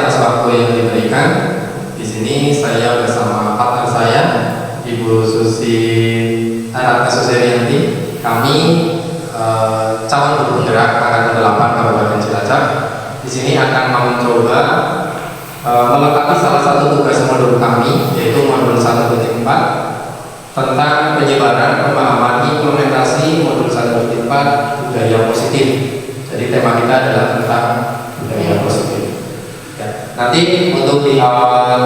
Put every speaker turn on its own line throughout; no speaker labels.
atas waktu yang diberikan. Di sini saya bersama partner saya, Ibu Susi Ratna Suserianti. Kami calon guru penggerak angkatan 8 Kabupaten Cilacap. Di sini akan mencoba melengkapi salah satu tugas modul kami, yaitu modul 1.4 tentang penyebaran, pemahaman, implementasi modul 1.4 budaya positif. Jadi tema kita adalah tentang budaya positif. Ya. Nanti untuk di awal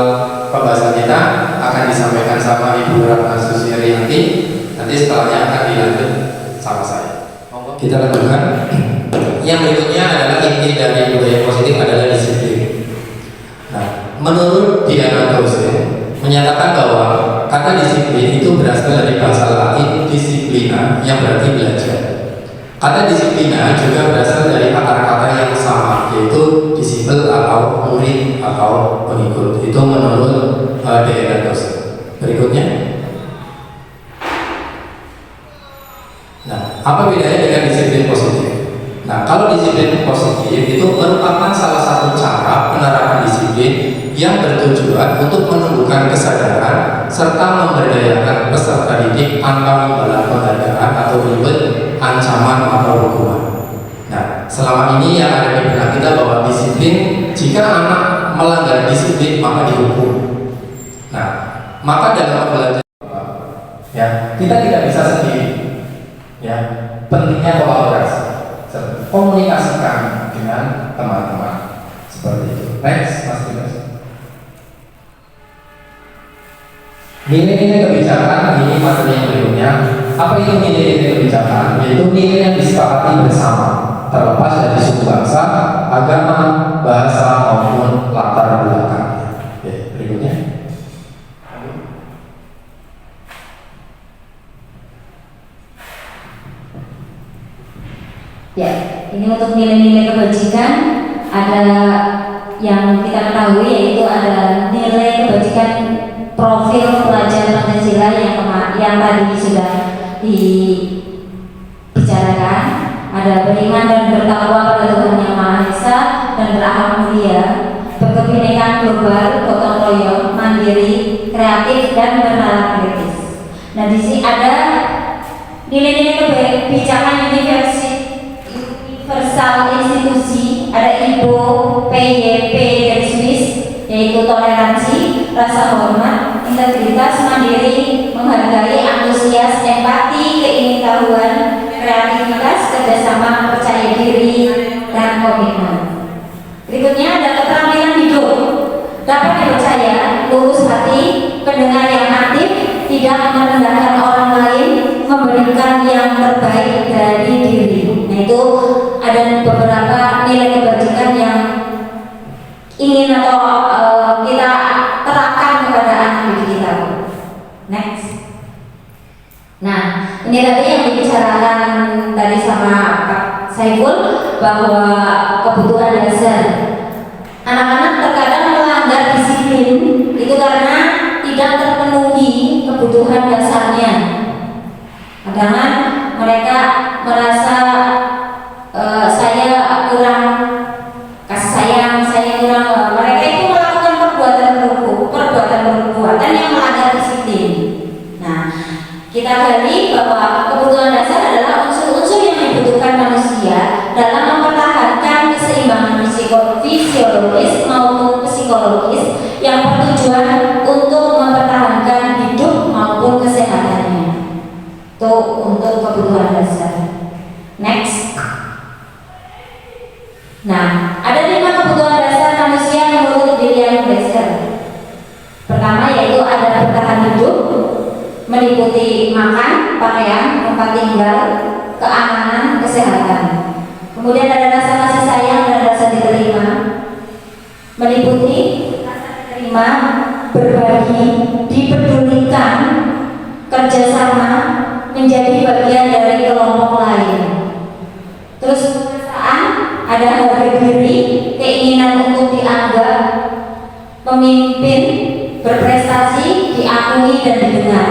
pembahasan kita akan disampaikan sama Ibu Ratna Suserianti. Nanti setelahnya akan dilanjut sama saya. Kita lanjutkan. Yang berikutnya adalah inti dari budaya positif adalah disiplin. Nah, menurut Diana Dose menyatakan bahwa kata disiplin itu berasal dari bahasa Latin disciplina yang berarti belajar. Kata disiplina juga berasal dari kata-kata yang sama, yaitu disiplin atau murid atau pengikut. Itu menurut Diana Dose. Berikutnya. Nah, apa bedanya dengan disiplin positif? Nah, kalau disiplin positif itu merupakan salah satu cara penerapan disiplin yang bertujuan untuk menumbuhkan kesadaran serta memberdayakan peserta didik tanpa membalas penghargaan atau ribet, ancaman atau hukuman. Nah, selama ini yang ada di benak kita bahwa disiplin, jika anak melanggar disiplin maka dihukum. Nah, maka dalam belajar ya kita tidak bisa sendiri. Ya, pentingnya kolaborasi. Komunikasikan dengan teman-teman seperti itu. Next, Mas Dimas. Nilai-nilai kebijakan ini materi yang berikutnya. Apa itu nilai-nilai kebijakan? Yaitu nilai yang disepakati bersama, terlepas dari suku bangsa, agama, bahasa maupun latar belakang. Oke, berikutnya.
Ya, ini untuk nilai-nilai kebajikan ada yang kita ketahui, yaitu ada nilai kebajikan profil pelajar Pancasila yang tadi sudah dibicarakan. Ada beriman dan bertakwa pada Tuhan Yang Maha Esa dan berakhlak mulia, berkebinekaan global, gotong royong, mandiri, kreatif dan bernalar kritis. Nah, di sini ada nilai-nilai kebijakan universal institusi, ada IPO, PYP dari Swiss, yaitu toleransi, rasa hormat, integritas, mandiri, menghargai, antusias, empati, keingintahuan, kreativitas, kerjasama, percaya diri, dan komitmen. Berikutnya ada keterampilan hidup, dapat dipercaya, lurus hati, pendengar yang aktif, tidak merendahkan orang lain, memberikan yang terbaik dari diri. Nah, itu ada beberapa nilai kebajikan yang ingin atau kita terapkan kepada anak didik kita. Next. Nah, ini tadi yang dibicarakan tadi sama Pak Saiful bahwa kebutuhan dasar anak-anak terkadang melanggar disiplin itu karena tidak terpenuhi kebutuhan dasarnya. Kadang mereka merasa saya kurang kasih sayang, saya kurang. Mereka itu melakukan perbuatan yang melanggar disiplin. Nah, kita gali bahwa kebutuhan dasar adalah unsur-unsur yang dibutuhkan manusia dalam mempertahankan keseimbangan fisiologis maupun psikologis yang bertujuan untuk mempertahankan hidup maupun kesehatannya. Itu untuk kebutuhan dasar. Next. Nah, ada 5 kebutuhan dasar manusia menurut William Glasser. Pertama yaitu ada bertahan hidup, meliputi makan, pakaian, tempat tinggal, keamanan, kesehatan. Kemudian ada rasa kasih sayang dan rasa diterima, meliputi rasa diterima, berbagi, dipedulikan, kerjasama, menjadi bagian dari kelompok lain. Terus ada harga diri, keinginan untuk dianggap, pemimpin, berprestasi, diakui dan didengar.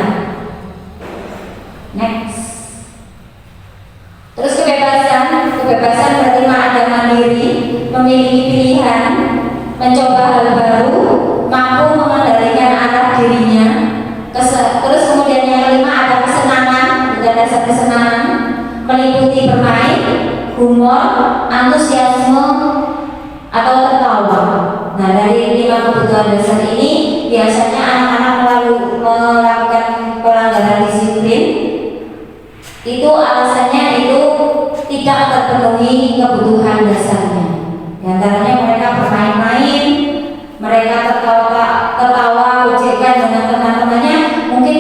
Next. Terus kebebasan berarti ada mandiri, memiliki pilihan, mencoba hal baru, mampu mengendalikan arah dirinya. Terus kemudian yang kelima ada kesenangan, ada dasar kesenangan, meliputi bermain, humor, antusiasme, atau tertawa. Nah, dari 5 kebutuhan dasar ini biasanya anak-anak melakukan pelanggaran disiplin itu alasannya itu tidak terpenuhi kebutuhan dasarnya. Di antaranya mereka bermain-main, mereka tertawa gojekan dengan teman-temannya. Mungkin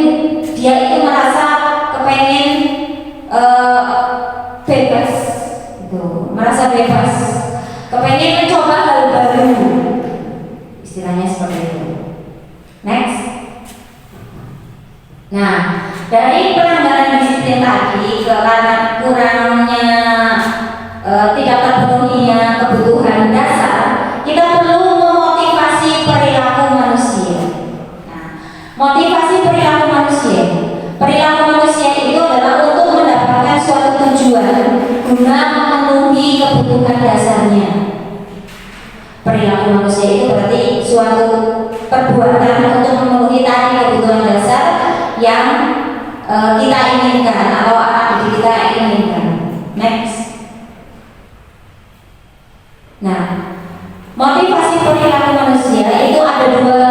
dia itu merasa kepengen bebas, gitu. Merasa bebas, kepengen mencoba hal baru, istilahnya seperti itu. Next. Nah, dari pelanggaran disiplin tadi karena kurangnya tidak terpenuhinya kebutuhan dasar, kita perlu memotivasi perilaku manusia. Nah, motivasi perilaku manusia. Perilaku manusia itu adalah untuk mendapatkan suatu tujuan guna memenuhi kebutuhan dasarnya. Perilaku manusia itu berarti suatu perbuatan untuk memenuhi tadi kebutuhan dasar yang kita inginkan atau anak didik kita inginkan. Next. Nah, motivasi perilaku manusia itu ada dua,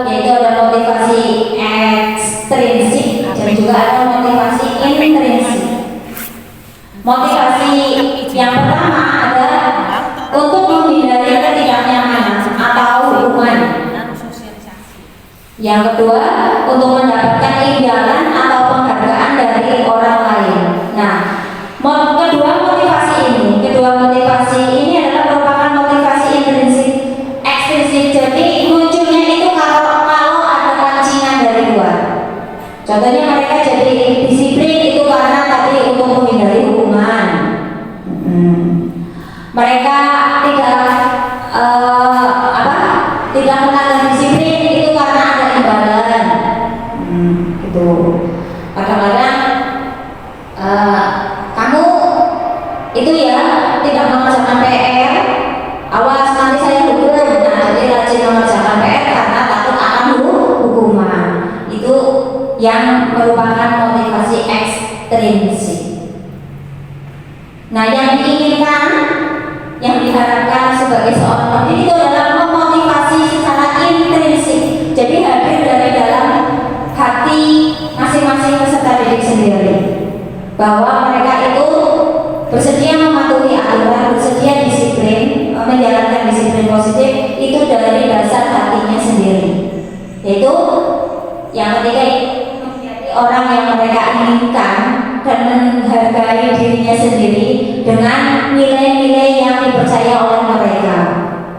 yaitu ada motivasi ekstrinsik dan juga ada motivasi intrinsik. Motivasi yang pertama adalah untuk menghindari ketidaknyamanan atau hukuman. Yang kedua, untuk mendapatkan imbalan atau penghargaan dari orang lain. Nah, kedua motivasi ini adalah merupakan motivasi intrinsik, ekstrinsik. Jadi munculnya itu kalau ada rancingan dari luar. Contohnya mereka jadi disiplin itu karena tadi untuk menghindari hukuman. Mereka tidak melanggar disiplin itu karena ada imbalan. Gitu. Kadang-kadang kamu itu ya tidak mengerjakan PR, awas nanti saya hukum. Nah, jadi rajin mengerjakan PR karena takut akan hukuman. Itu yang merupakan motivasi ekstrinsik. Nah, yang diinginkan, yang diharapkan sebagai seorang pendidik itu adalah memotivasi secara intrinsik. Jadi hadir dari dalam hati masing-masing peserta didik sendiri, bahwa mereka itu bersedia mematuhi aturan, bersedia disiplin, menjalankan disiplin positif itu dari dasar hatinya sendiri. Yaitu yang ketiga, menjadi orang yang mereka inginkan dan menghargai dirinya sendiri dengan nilai-nilai yang dipercaya oleh mereka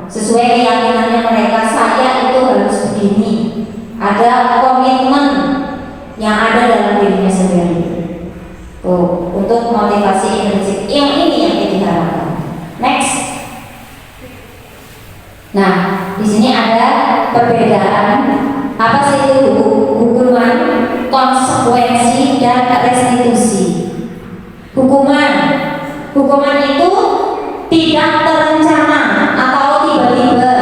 sesuai keyakinannya mereka. Saya itu harus begini, ada komitmen yang ada dalam dirinya sendiri. Untuk motivasi intrinsik yang ini yang diharapkan. Next. Nah, di sini ada perbedaan apa sih itu hukuman, konsekuensi, dan restitusi. Hukuman itu tidak terencana atau tiba-tiba,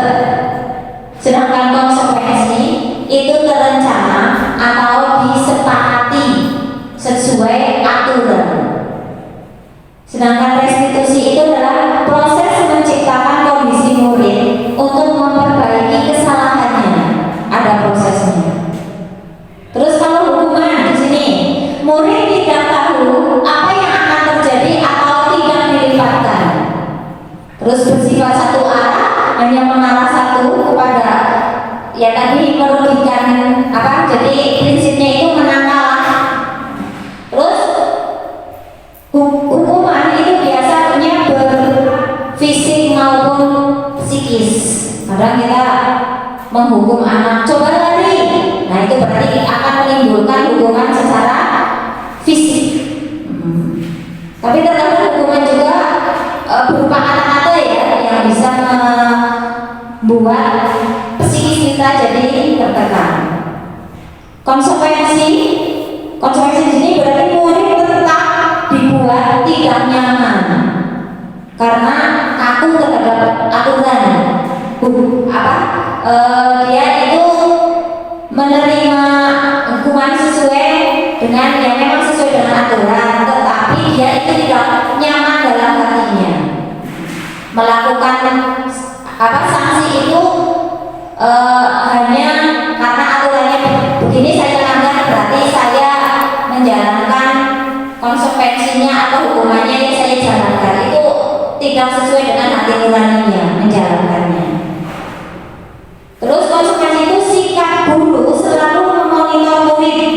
sedangkan konsekuensi itu terencana atau disepakati sesuai aturan. Sedangkan restitusi itu adalah proses menciptakan kondisi murid untuk memperbaiki kesalahannya. Ada prosesnya. Terus kalau hukuman di sini, murid tidak tahu apa yang akan terjadi atau tidak dilibatkan. Terus bersifat satu arah, hanya mengarah satu kepada ya tadi merugikan jadi prinsipnya itu menang kalah. Terus hukuman itu biasanya berfisik maupun psikis. Kadang kita menghukum anak coba lari, nah itu berarti akan menimbulkan hukuman secara fisik. Tapi terkadang hukuman juga berupa kata-kata ya yang bisa membuat psikis kita jadi tertekan. Konsekuensi di sini berarti murid tetap dibuat tidak nyaman karena kaku terhadap aturan. dia itu menerima hukuman sesuai dengan yang memang sesuai dengan aturan, tetapi dia itu tidak nyaman dalam hatinya melakukan sanksi itu hanya karena aturannya begini saya langgar, berarti saya menjalankan konsekuensinya atau hukumannya yang saya jalankan itu tidak sesuai dengan hati nuraninya menjalankannya. Terus konsekuensi itu sikap guru selalu memonitor murid.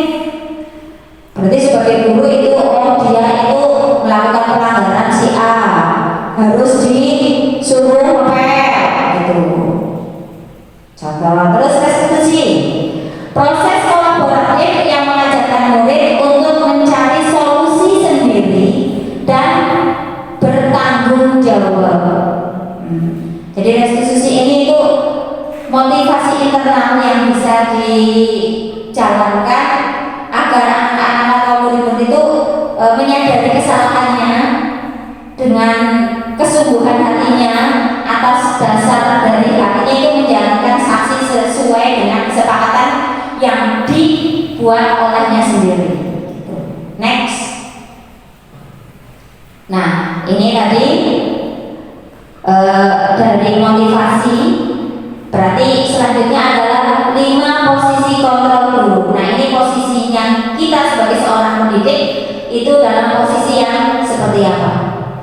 Berarti sebagai guru itu dia itu melakukan pelanggaran si A harus disuruh ngepel gitu. Contoh, terus restitusi. Proses kolaboratif yang mengajarkan murid untuk mencari solusi sendiri dan bertanggung jawab. Jadi restitusi ini itu motivasi internal yang bisa dijalankan agar anak-anak atau murid-murid itu menyadari kesalahannya dengan kesungguhan hatinya, atas dasar dari hatinya itu menjalankan sanksi sesuai dengan kesepakatan yang dibuat olehnya sendiri. Next. Nah, ini tadi dari motivasi. Berarti selanjutnya adalah 5 posisi kontrol guru. Nah, ini posisi yang kita sebagai seorang pendidik itu dalam posisi yang seperti apa?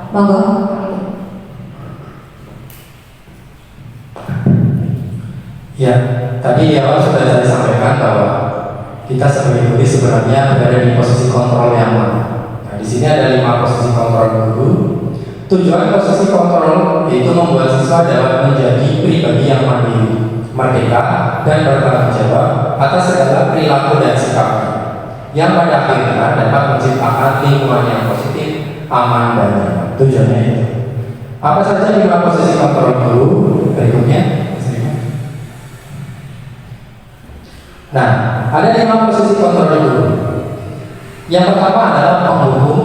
Monggo.
Ya, tadi awal sudah saya sampaikan bahwa kita sebagai guru sebenarnya berada di posisi kontrol yang mana. Nah, di sini ada 5 posisi kontrol guru. Tujuan posisi kontrol yaitu membuat siswa dapat menjadi pribadi yang mandiri, merdeka, dan bertanggung jawab atas segala perilaku dan sikapnya, yang pada akhirnya dapat menciptakan lingkungan yang positif, aman, dan nyaman. Tujuannya itu. Apa saja 5 posisi kontrol guru? Berikutnya. Nah, ada 5 posisi kontrol guru. Yang pertama adalah penghukum,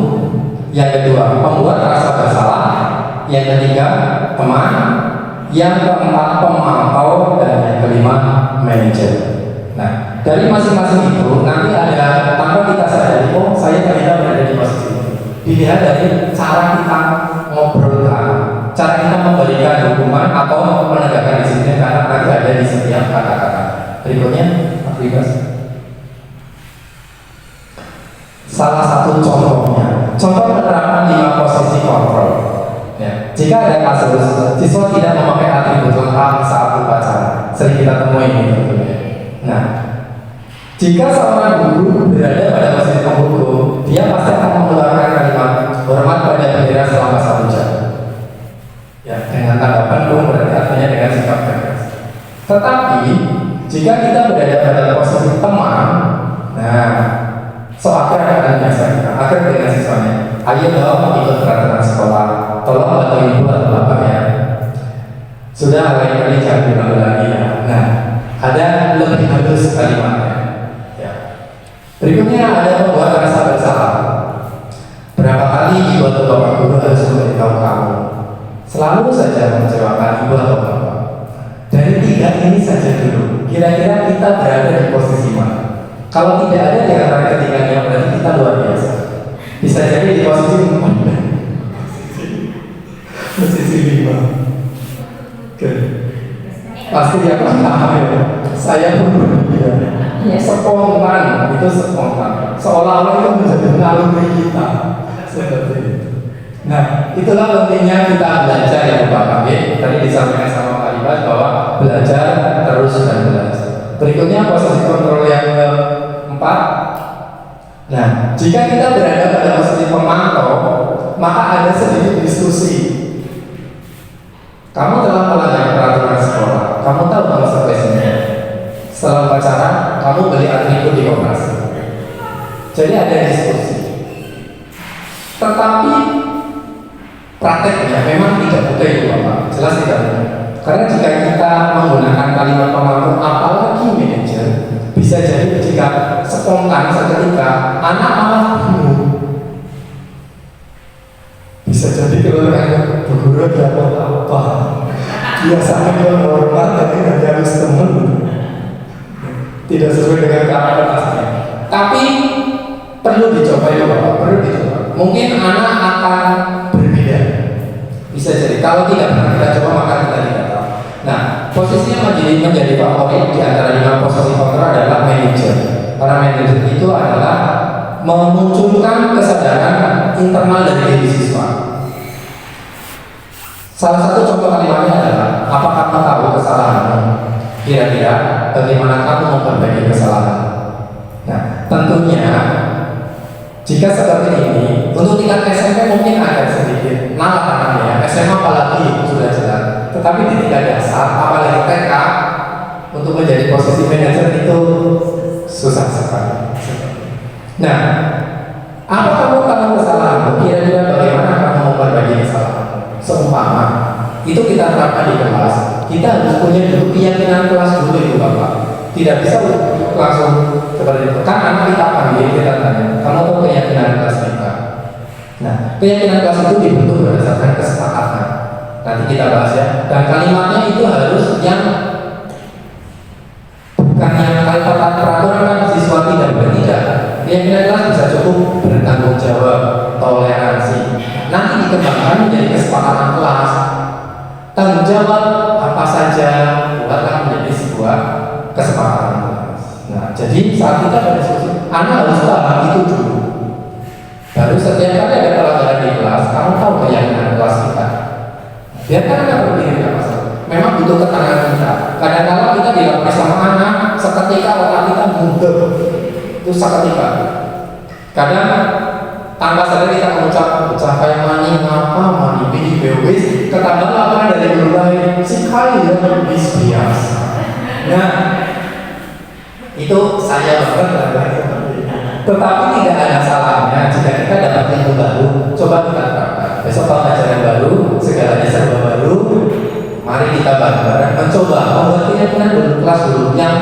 yang kedua pembuat rasa bersalah, yang ketiga teman, yang keempat pemantau, dan yang kelima manajer. Nah, dari masing-masing itu nanti ada tanpa kita sadari, oh saya ternyata berada di posisi itu. Dilihat dari cara kita ngobrolkan, cara kita memberikan hukuman atau menegakkan disiplin, karena nanti ada di setiap kata-kata. Berikutnya, aplikasi. Salah satu contohnya, contoh penerapan 5 posisi kontrol. Ya. Jika ada kasus siswa tidak memakai atribut lengkap saat upacara, sering kita temui ini tentunya. Nah, jika seorang guru berada pada posisi penghukum, dia pasti akan mengeluarkan kalimat hormat pada bendera selama 1 jam. Ya, dengan tanggapan dong, berarti artinya dengan sikap tegas. Tetapi jika kita berada pada posisi teman, nah, akhir dengan siswanya, ayo dong ikut peraturan sekolah, tolong bantu ibu atau bapak ya. Sudah lain kali jangan diulang-ulangi ya. Nah, ada lebih halus kalimatnya. Ya. Berikutnya ada pembuat rasa bersalah. Berapa kali ibu atau bapak guru harus memberitahu kamu? Selalu saja mengecewakan ibu atau bapak. Dari 3 ini saja dulu. Kira-kira kita berada di posisi mana? Kalau tidak ada di antara ketiganya, berarti kita luar biasa. Bisa jadi di posisi 4, posisi 5. Oke. Pasti dia paham ya. Saya pun berbeda. Spontan, itu spontan. Seolah-olah itu menjadi naluri kita. Seperti itu. Nah, itulah pentingnya kita belajar ya Bapak Kabit. Tadi disampaikan sama Pak Ibas bahwa belajar terus dan belajar. Berikutnya posisi kontrol yang keempat. Nah, jika kita berada pada posisi pemantau, maka ada sedikit diskusi. Kamu telah melanggar peraturan sekolah. Kamu tahu konsekuensinya. Setelah upacara, kamu beli atribut di koperasi. Jadi ada diskusi. Tetapi prakteknya memang tidak mudah itu Bapak. Jelas tidak mudah. Karena jika kita menggunakan kalimat pemantau, apalagi manajer, bisa jadi jika spontan seketika anak malah bingung. Bisa jadi kalau guru dapat apa? Biasanya kalau hormat tapi nggak harus teman. sesuai dengan kapasitasnya. Tapi perlu dicoba ya Bapak, perlu dicoba. Mungkin anak akan berbeda. Bisa jadi kalau tidak pernah kita coba maka kita tidak tahu. Nah, posisinya menjadi favorit di antara 5 posisi kontrol adalah manajer. Karena manajer itu adalah memunculkan kesadaran internal dari diri siswa. Salah satu contoh kalimatnya adalah, apa kamu tahu kesalahanmu? Kira-kira bagaimana kamu memperbaiki kesalahan? Nah, tentunya jika seperti ini, untuk tingkat SMP mungkin agak sedikit nalar anaknya, SMA apalagi sudah jelas. Tetapi di tingkat dasar, apalagi TK, untuk menjadi posisi manajer itu susah sekali. Nah, apa kamu tahu kesalahanmu? Kira-kira bagaimana kamu memperbaiki kesalahanmu? Seumpama itu kita terapkan di kelas, kita harus punya dulu keyakinan kelas dulu itu Bapak. Tidak bisa langsung seperti itu. Kan anak kita panggil, kita tanya, kamu tahu keyakinan kelas kita? Nah, keyakinan kelas itu dibentuk berdasarkan kesepakatan. Nanti kita bahas ya. Dan kalimatnya itu harus yang bukan yang kalimat peraturan kan siswa tidak bertidak. Keyakinan kelas bisa cukup bertanggung jawab, toleransi. Nanti dikembangkan menjadi kesepakatan kelas. Tanggung jawab apa saja buatlah menjadi sebuah kesepakatan kelas. Nah, jadi saat kita berdiskusi, anak harus paham itu dulu. Baru setiap kali ada pelajaran di kelas, kamu tahu keyakinan kelas kita. Biarkan anak berpikir tidak masalah. Memang butuh ketenangan kita. Kadang-kadang kita dilakukan sama anak, seketika otak kita mundur. Itu seketika. Kadang tanpa sadar kita mengucap kayak mani apa mani biji bewis ketambah laporan dari guru lain si kali yang biasa. Nah, itu saya banget lah. Tetapi tidak ada salahnya jika kita dapat ilmu baru, coba kita terapkan. Besok pelajaran baru, segalanya serba baru. Mari kita bareng-bareng mencoba membuat keyakinan dulu kelas dulu yang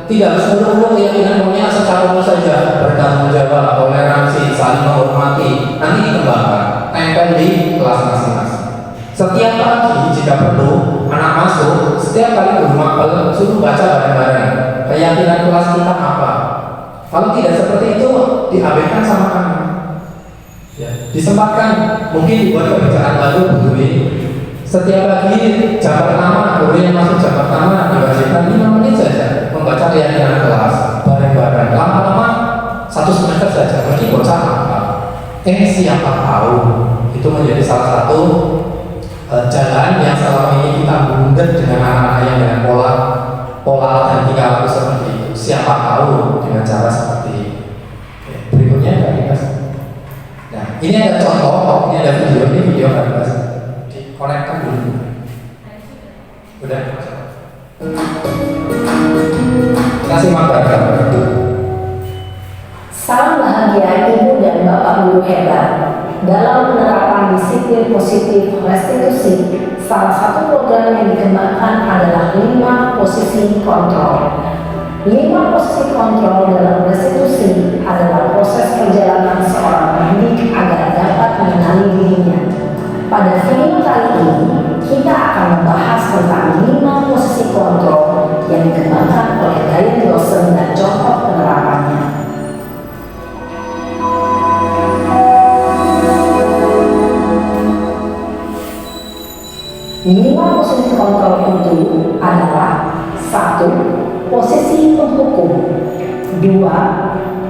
tidak seluruh keyakinan punya secara umum saja, bertanggung jawab, toleransi, saling menghormati. Nanti dikembangkan, tempel di kelas masing-masing. Setiap pagi jika perlu anak masuk, setiap kali guru mapel suruh baca bareng-bareng keyakinan kelas kita apa. Kalau tidak seperti itu diabaikan sama anak. Ya, disempatkan mungkin dibuat kebijakan baru guru ini. Setiap pagi jam pertama guru yang masuk jam pertama diwajibkan 5 menit saja membaca keyakinan kelas bareng-bareng. Lama-lama 1 semester saja, mungkin bocah apa? Siapa tahu itu menjadi salah satu jalan yang selama ini kita bundet dengan anak-anak yang dengan pola dan tingkah laku seperti itu. Siapa tahu dengan cara seperti ini. Berikutnya dari Mas. Nah, ini ada contoh, ini ada video, ini video dari Mas. Dikonekkan dulu. Udah. Kita simak bareng.
Salam bahagia Ibu dan Bapak Guru hebat. Dalam penerapan disiplin positif restitusi, salah satu program yang dikembangkan adalah 5 posisi kontrol. 5 posisi kontrol dalam restitusi adalah proses perjalanan seorang pendidik agar dapat mengenali dirinya. Pada video kali ini, kita akan membahas tentang 5 posisi kontrol yang dikembangkan oleh gaya dosen dan contoh penerapannya. 5 posisi kontrol itu adalah 1. Posisi penghukum, 2.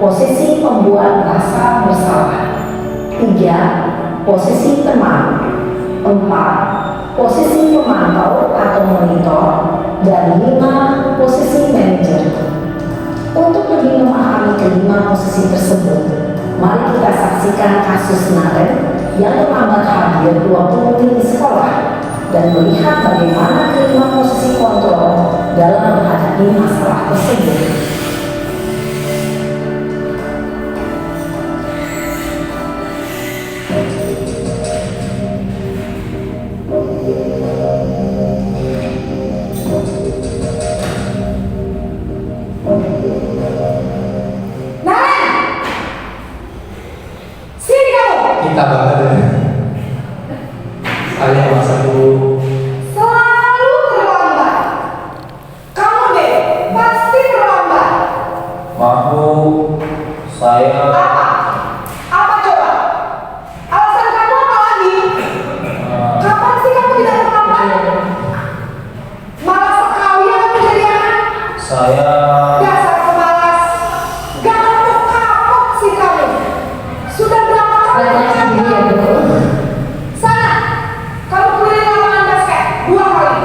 Posisi pembuat rasa bersalah, 3. Posisi teman, 4. Posisi pemantau atau monitor, dan 5. Posisi manajer. Untuk lebih memahami kelima posisi tersebut, mari kita saksikan kasus Naren yang terlambat hadir 20 menit di sekolah dan melihat bagaimana kelima posisi kontrol dalam menghadapi masalah tersebut.
Kita banget. Saya masa dulu.
Selalu terlambat. Kamu deh pasti terlambat. Saya
Dasar pemalas. Gak kapok sih kamu. Sudah berapa kali
Belajar sendiri ya, Bu.
Sana, kamu keliling lapangan basket 2 kali.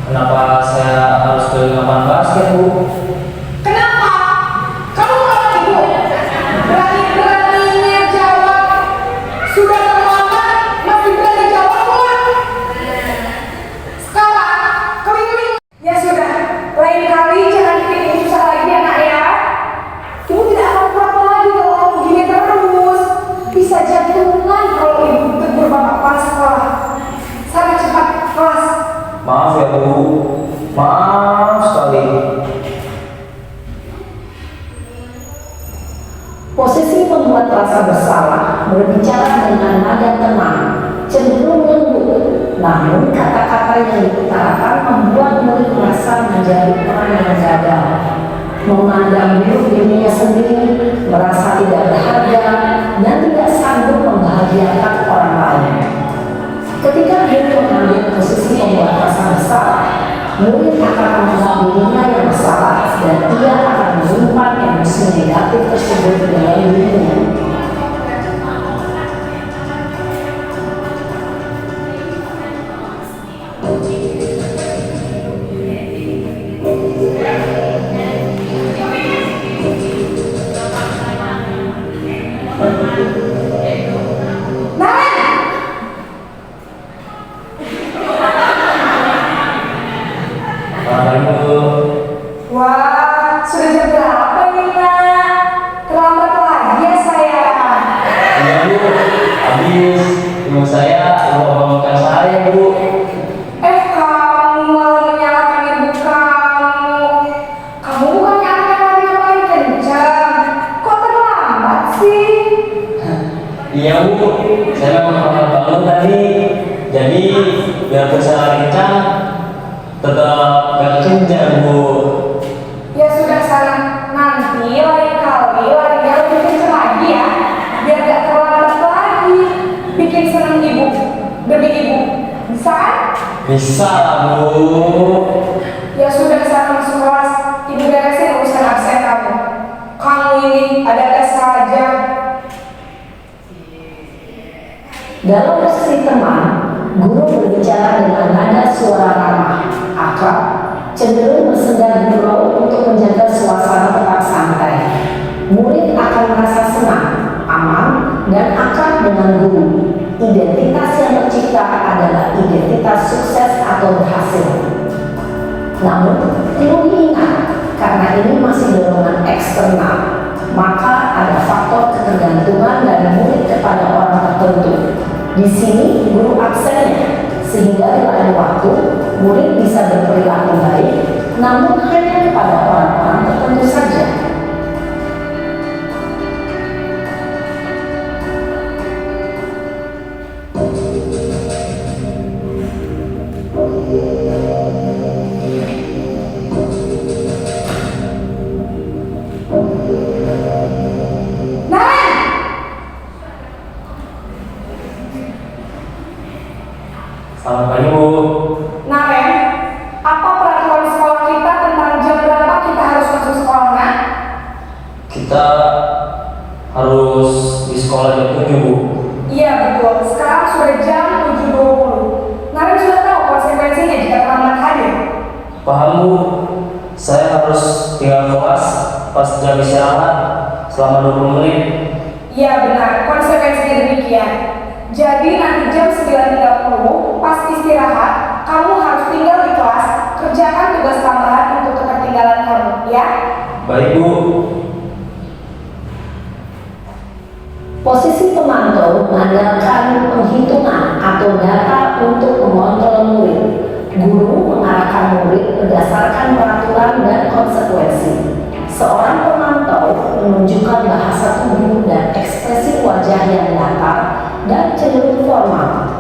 kenapa saya harus keliling lapangan basket, Bu?
Kenapa? Kamu malah ibu. Berani-beraninya jawab. Sudah terlambat, masih berani jawab pula. Sekarang, keliling. Ya sudah, lain kali jangan bikin ibu susah lagi anak ya. Ibu tidak akan apa-apa lagi kalau kamu begini terus. Bisa jantungan kalau ibu tegur bapak kepala sekolah. Sana cepat kelas.
Maaf ya, Bu. Maaf sekali.
Posisi membuat rasa bersalah, berbicara dengan nada tenang, cenderung lembut. Namun kata-kata yang diutarakan membuat murid merasa menjadi orang yang gagal, memandang buruk dirinya sendiri, merasa tidak berharga, dan tidak sanggup membahagiakan orang lain. Ketika dia mengambil posisi membuat rasa bersalah, murid akan menganggap dirinya yang bersalah dan ia akan menyimpan emosi negatif tersebut di dalam dirinya.
Selamat pagi, Bu.
Wah, sudah jam berapa ini, Nak? Terlambat lagi ya saya.
Iya, Bu. Habis ibu saya bangunkan saya, Bu.
Kamu malah menyalahkan ibu kamu. Kamu bukannya anak yang lari yang paling kencang. Kok terlambat sih?
Iya, Bu. Saya memang pernah bangun tadi. Jadi biar saya kencang, tetap gak kencang, Bu.
Ya sudah sana, nanti lain kali larinya lebih kencang lagi ya. Biar gak terlambat lagi. Bikin seneng ibu, demi ibu. Bisa kan?
Bisa lah, Bu.
Ya sudah sana masuk kelas. Ibu beresin urusan absen kamu. Kamu ini ada-ada saja. Dalam posisi teman, guru berbicara dengan nada suara ramah, akrab, cenderung bersenda gurau untuk menjaga suasana tetap santai. Murid akan merasa senang, aman, dan akrab dengan guru. Identitas yang tercipta adalah identitas sukses atau berhasil. Namun, perlu diingat, karena ini masih dorongan eksternal, maka ada faktor ketergantungan dari murid kepada orang tertentu. Di sini guru absennya, sehingga di lain waktu murid bisa berperilaku baik, namun hanya kepada orang-orang tertentu saja.
Selamat pagi, Bu.
Naren, apa peraturan sekolah kita tentang jam berapa kita harus masuk sekolah, Nak?
Kita harus di sekolah jam 7, Bu.
Iya betul, sekarang sudah jam 7.20. Naren sudah tahu konsekuensinya jika terlambat hadir.
Paham, Bu. Saya harus tinggal kelas pas jam istirahat selama 20 menit.
Iya benar, konsekuensinya demikian. Jadi nanti jam 9.30 pas istirahat, kamu harus tinggal di kelas, kerjakan tugas tambahan untuk ketertinggalan kamu, ya?
Baik, Bu.
Posisi pemantau mengandalkan penghitungan atau data untuk mengontrol murid. Guru mengarahkan murid berdasarkan peraturan dan konsekuensi. Seorang pemantau menunjukkan bahasa tubuh dan ekspresi wajah yang datar dan cenderung formal.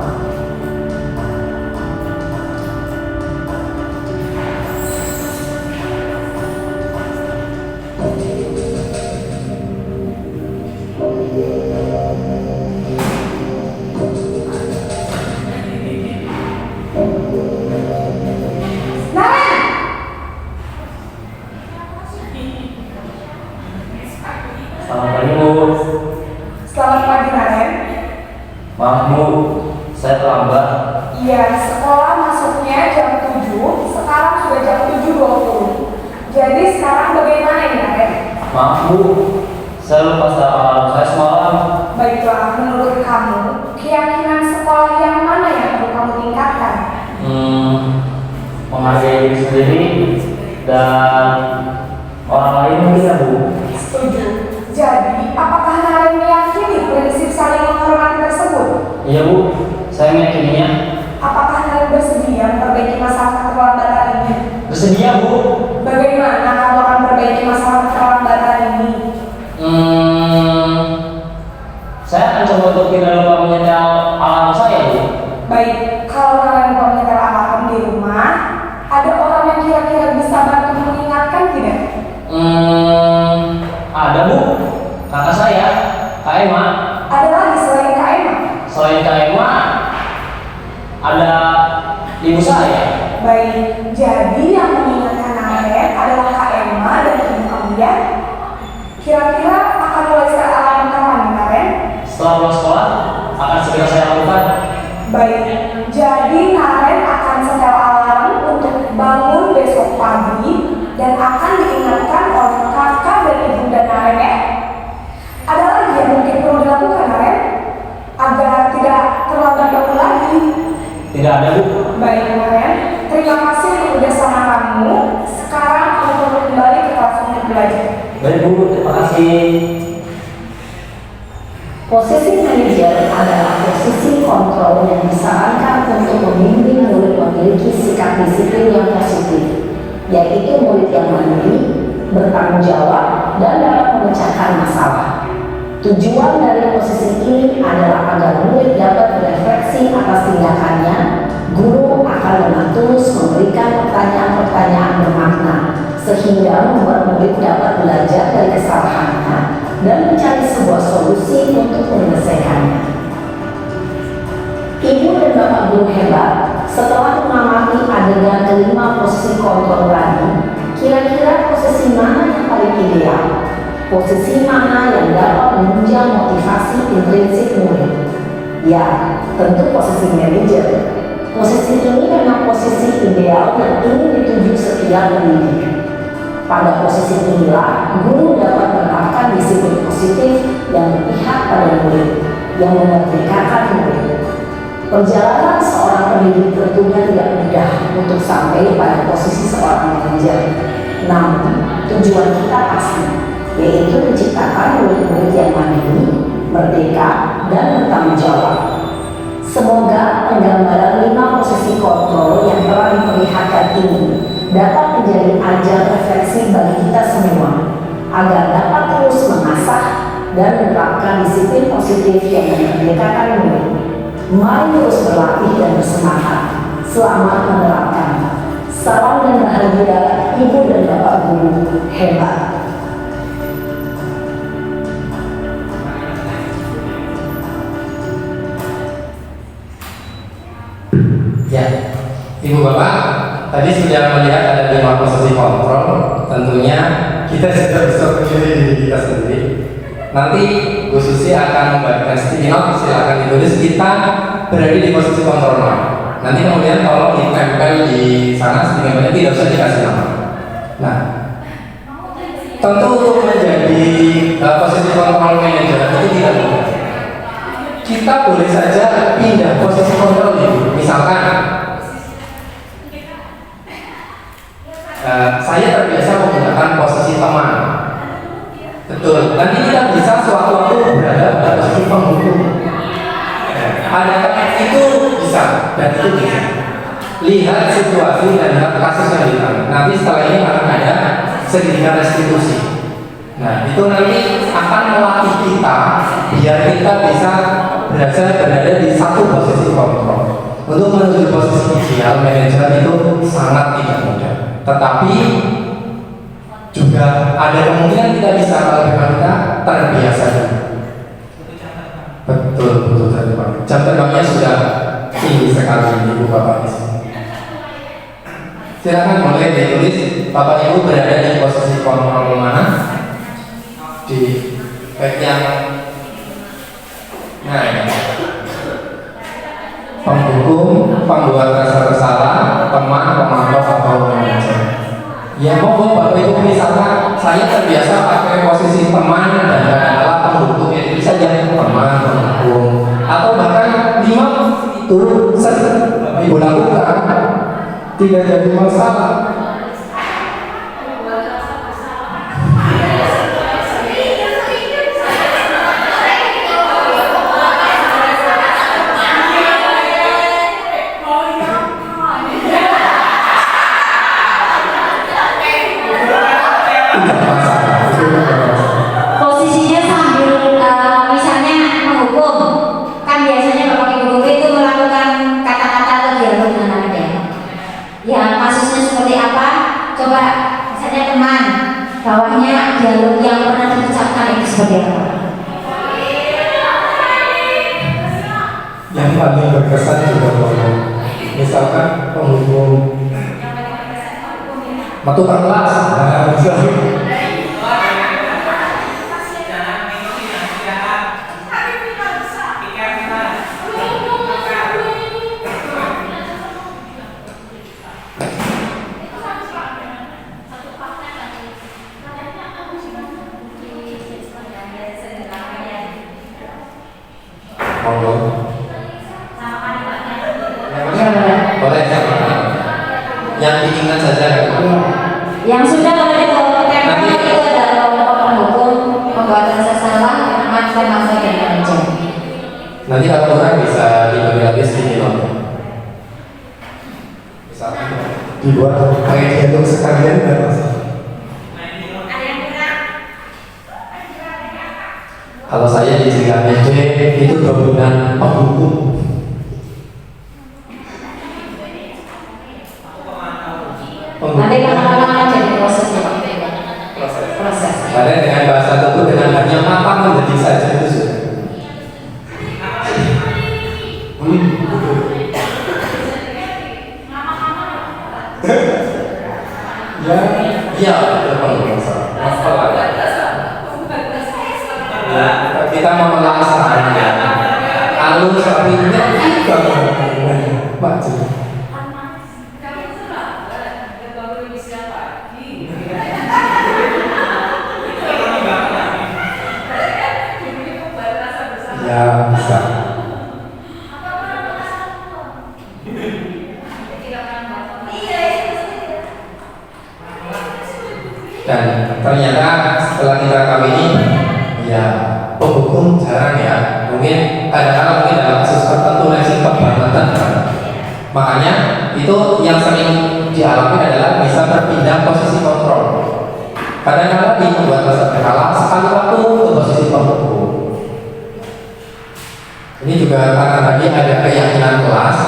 Maaf Bu, saya lupa alarm saya semalam.
Baiklah, menurut kamu, keyakinan sekolah yang mana yang perlu kamu tingkatkan?
Menghargai diri sendiri dan orang lain mungkin ya Bu.
Setuju. Jadi, apakah Naren meyakini prinsip saling menghormati tersebut?
Iya Bu, saya meyakininya.
Apakah Naren bersedia memperbaiki masalah keterlambatan ini?
Bersedia Bu.
Bagaimana kamu akan memperbaiki masalah keterlambatan ini?
Saya akan coba untuk tidak lupa menyetel alarm saya Bu.
Baik, kalau Naren lupa menyetel alarm di rumah, ada orang yang kira-kira bisa bantu mengingatkan tidak?
Ada Bu, kakak saya, Kak Emma.
Ada lagi selain Kak Emma?
Selain Kak Emma, ada ibu saya.
Baik, jadi yang mengingatkan Naren adalah Kak Emma dan ibu kamu ya? Kira-kira akan mulai set alarm kapan Naren?
Setelah pulang sekolah, akan segera saya lakukan.
Baik, jadi Naren akan setel alarm untuk bangun besok pagi dan akan diingatkan oleh kakak dan ibu dan Naren ya? Ada lagi yang mungkin perlu dilakukan Naren? Agar tidak terlambat bangun lagi.
Tidak ada Bu.
Baik Naren, terima kasih untuk kerjasama kamu. Sekarang kamu perlu kembali ke kelas untuk belajar.
Baik Bu, terima kasih.
Posisi manajer adalah posisi kontrol yang disarankan untuk membimbing murid memiliki sikap disiplin yang positif, yaitu murid yang mandiri, bertanggung jawab, dan dapat memecahkan masalah. Tujuan dari posisi ini adalah agar murid dapat berefleksi atas tindakannya. Guru akan dengan tulus memberikan pertanyaan-pertanyaan bermakna, sehingga membuat murid dapat belajar dari kesalahannya dan mencari sebuah solusi untuk menyelesaikannya. Ibu dan bapak guru hebat, setelah mengamati adegan kelima posisi kontrol tadi, kira-kira posisi mana yang paling ideal? Posisi mana yang dapat menunjang motivasi intrinsik murid? Ya, tentu posisi manajer. Posisi ini memang posisi ideal yang ingin dituju setiap pendidik. Pada posisi inilah, guru dapat menerapkan disiplin positif yang berpihak pada murid, yang memerdekakan murid. Perjalanan seorang pendidik tentunya tidak mudah untuk sampai pada posisi seorang manajer. Namun, tujuan kita pasti, yaitu menciptakan murid-murid yang mandiri, merdeka, dan bertanggung jawab. Semoga penggambaran 5 posisi kontrol yang telah diperlihatkan ini dapat menjadi ajang refleksi bagi kita semua, agar dapat terus mengasah dan menerapkan disiplin positif yang memerdekakan murid. Mari terus berlatih dan bersemangat. Selamat menerapkan. Salam dan bahagia Ibu dan Bapak Guru hebat.
Ya, Ibu Bapak, tadi sudah melihat ada 5 posisi kontrol. Tentunya kita sudah bisa memilih diri kita sendiri. Nanti Bu Susi akan membagikan sticky note, silakan ditulis kita berada di posisi kontrol mana. Nanti kemudian tolong ditempel di sana, sticky note-nya tidak usah dikasih nama. Nah, tentu untuk menjadi posisi kontrol manajer itu tidak mudah. Kita boleh saja pindah posisi kontrol ini. Misalkan saya terbiasa menggunakan posisi teman. Betul. Nanti kita bisa sewaktu-waktu berada pada posisi penghukum. Adakah itu bisa dan itu bisa. Lihat situasi dan lihat kasus yang ditangani. Nanti setelah ini akan ada sedikit restitusi. Nah, itu nanti akan melatih kita biar kita bisa berada di satu posisi kontrol. Untuk menuju posisi ideal manajer itu sangat tidak mudah. Tetapi juga ada kemungkinan kita bisa kalau memang kita terbiasa. Betul terbang. Jam terbangnya sudah tinggi sekali Ibu Bapak di sini. Silakan boleh ditulis Bapak Ibu berada di posisi kontrol mana di baik yang penghukum, pembuat rasa bersalah, teman, pemantau atau manajer. Ya monggo Bapak Ibu, misalkan saya terbiasa pakai posisi teman dan adalah pendukung, ya bisa jadi teman, pendukung, atau bahkan 5 itu sering Bapak Ibu lakukan, tidak jadi masalah.
Posisinya sambil misalnya menghukum, kan biasanya Bapak Ibu guru itu melakukan kata-kata atau dialog dengan Anda. Ya kasusnya seperti apa? Coba misalnya teman, bawahnya dialog yang pernah diucapkan itu seperti apa?
Yang paling berkesan juga Bapak, misalkan penghukum matukan kelas, nah, misalnya. Monggo. Boleh ya, yang diingat saja ya.
Yang sudah boleh ditempel itu adalah kelompok pendukung, pembuat rasa salah, maafkan masa dan panjang.
Nanti aturan bisa diberi lagi sedikit loh. Misalkan dibuat pakai dialog sekalian dan masalah. Kalau saya di JKPJ itu dominan pendukung.
Nanti lama-lama jadi prosesnya Pak. Proses.
Padahal dengan bahasa tubuh dengan hanya mata menjadi saja itu sudah. Ya, iya, masalah. Kita mau melaksanakannya. Alur sapinya kita baca. Ya bisa. Dan ternyata setelah kita kawini, ya penghukum jarang ya. Mungkin kadang-kadang mungkin dalam kasus tertentu resiko bangetan kan. Makanya itu yang sering dialami adalah bisa berpindah posisi kontrol. Kadang-kadang di membuat rasa berkala sekali waktu ke posisi penghukum. Ini juga karena tadi ada keyakinan kelas.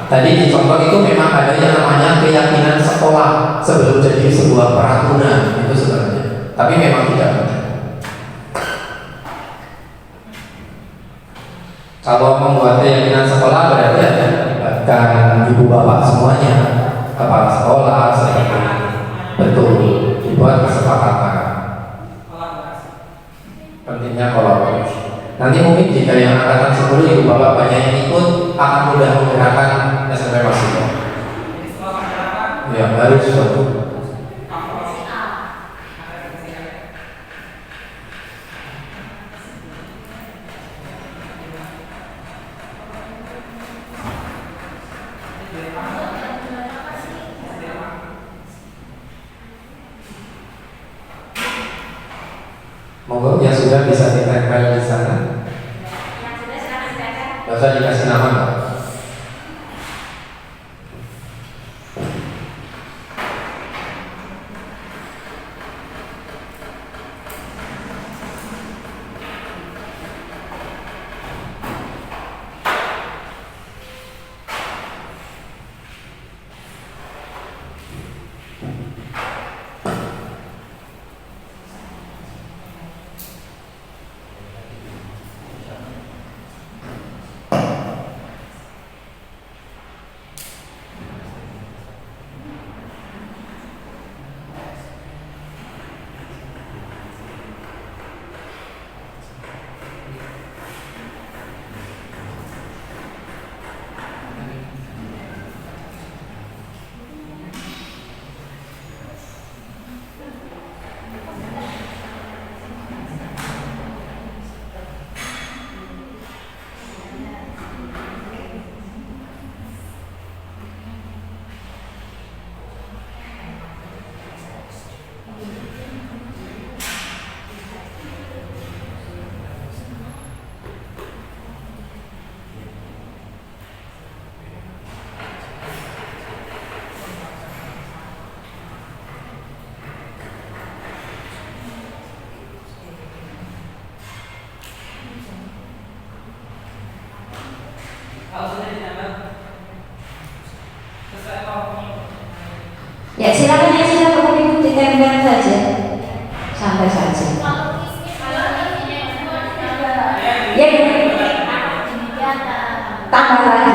Tadi di contoh itu memang ada yang namanya keyakinan sekolah sebelum jadi sebuah peraturan itu sebenarnya. Tapi memang tidak benar. Kalau membuat keyakinan sekolah berarti ada melibatkan ibu bapak semuanya, kepala sekolah, betul dibuat kesepakatan. Pentingnya kolaborasi. Nanti mungkin jika yang angkatan 10 ibu bapak banyak yang ikut akan mudah menggunakan SMP Mahasiswa. Ya harus suatu. Monggo yang sudah bisa ditempel di sana. Tidak usah dikasih nama.
Ya silakan yang sudah berkumpul ditempel saja sampai saja. Ya, tambah lagi.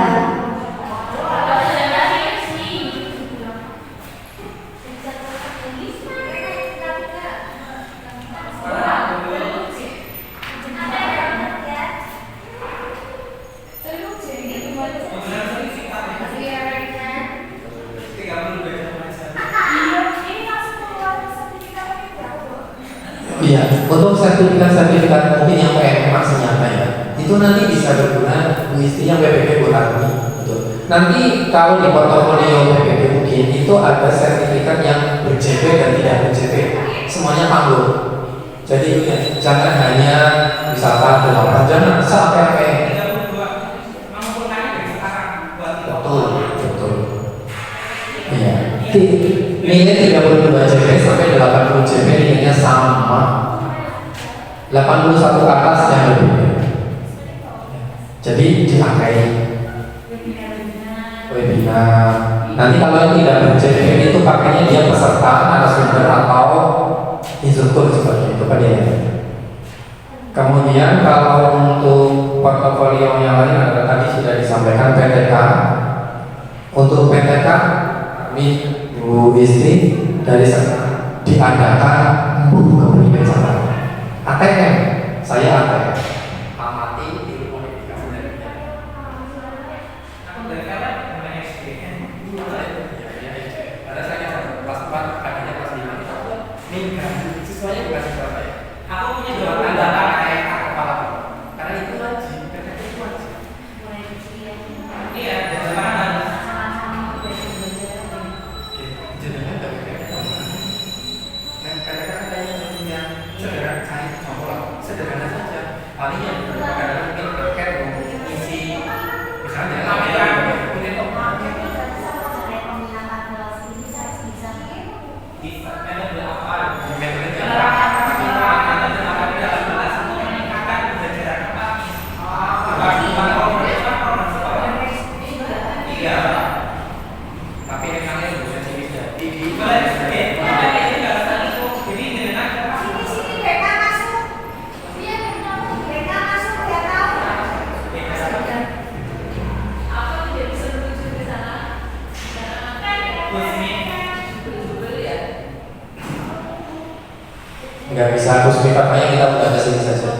Iya, untuk sertifikat mungkin yang PMK senyata ya, itu nanti bisa berguna Bu Istri yang PPP Bu Armi. Betul. Nanti kalau di portofolio PPP mungkin itu ada sertifikat yang ber-JP dan tidak ber-JP, semuanya tanggung. Jadi ya, jangan hanya misalkan 8, jangan sampai betul, betul. Iya. Nilai 32 JP sampai 80 JP nilainya sama, 81 ke atas yang berbeda. Jadi dipakai webinar. Nanti kalau yang tidak ber-JP itu pakainya dia peserta, narasumber atau instruktur seperti itu Pak ya. Kemudian kalau untuk portofolio yang lain ada tadi sudah disampaikan PTK. Untuk PTK kami Bu Istri dari sana diadakan buku kebijakan ATM. Saya ATM amati ilmu komunikasi dari ada saya kelas 4 akhirnya kelas 5 ini siswanya bukan siswa saya. Aku punya dua data kayak kepala karena itu wajib, itu wajib. Iya, sederhana saja. Paling yang kadang mungkin terkait isi misalnya nggak bisa aku speak up, kita buka ke sini saja.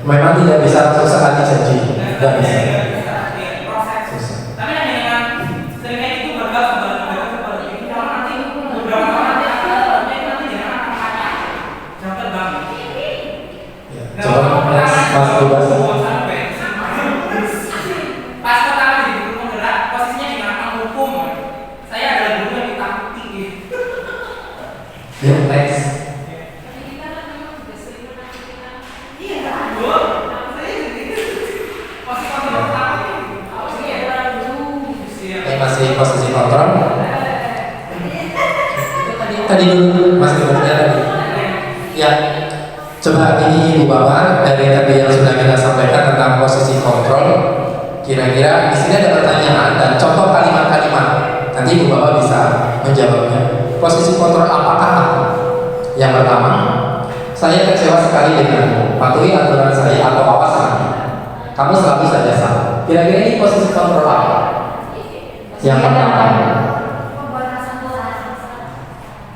Memang tidak bisa langsung sekali jadi, tidak bisa. Susah.
Tapi yang dengan sering kayak gitu bergabung itu kalau nanti beberapa tahun nanti nanti jangan dapat bang.
Ya, coba Mas Bebas.
Pas pertama jadi guru penggerak, posisinya di mahkamah hukum. Saya adalah guru yang ditakuti.
Ya, next. Ini masih posisi kontrol. Tadi dulu masih bekerja tadi. Ya, coba ini Ibu Bapak dari tadi yang sudah kita sampaikan tentang posisi kontrol. Kira-kira di sini ada pertanyaan dan contoh kalimat-kalimat. Nanti Ibu Bapak bisa menjawabnya. Posisi kontrol apakah aku? Yang pertama, saya kecewa sekali denganmu. Patuhi aturan saya atau awas kami. Kamu selalu saja salah. Kira-kira ini posisi kontrol apa? Yang pertama,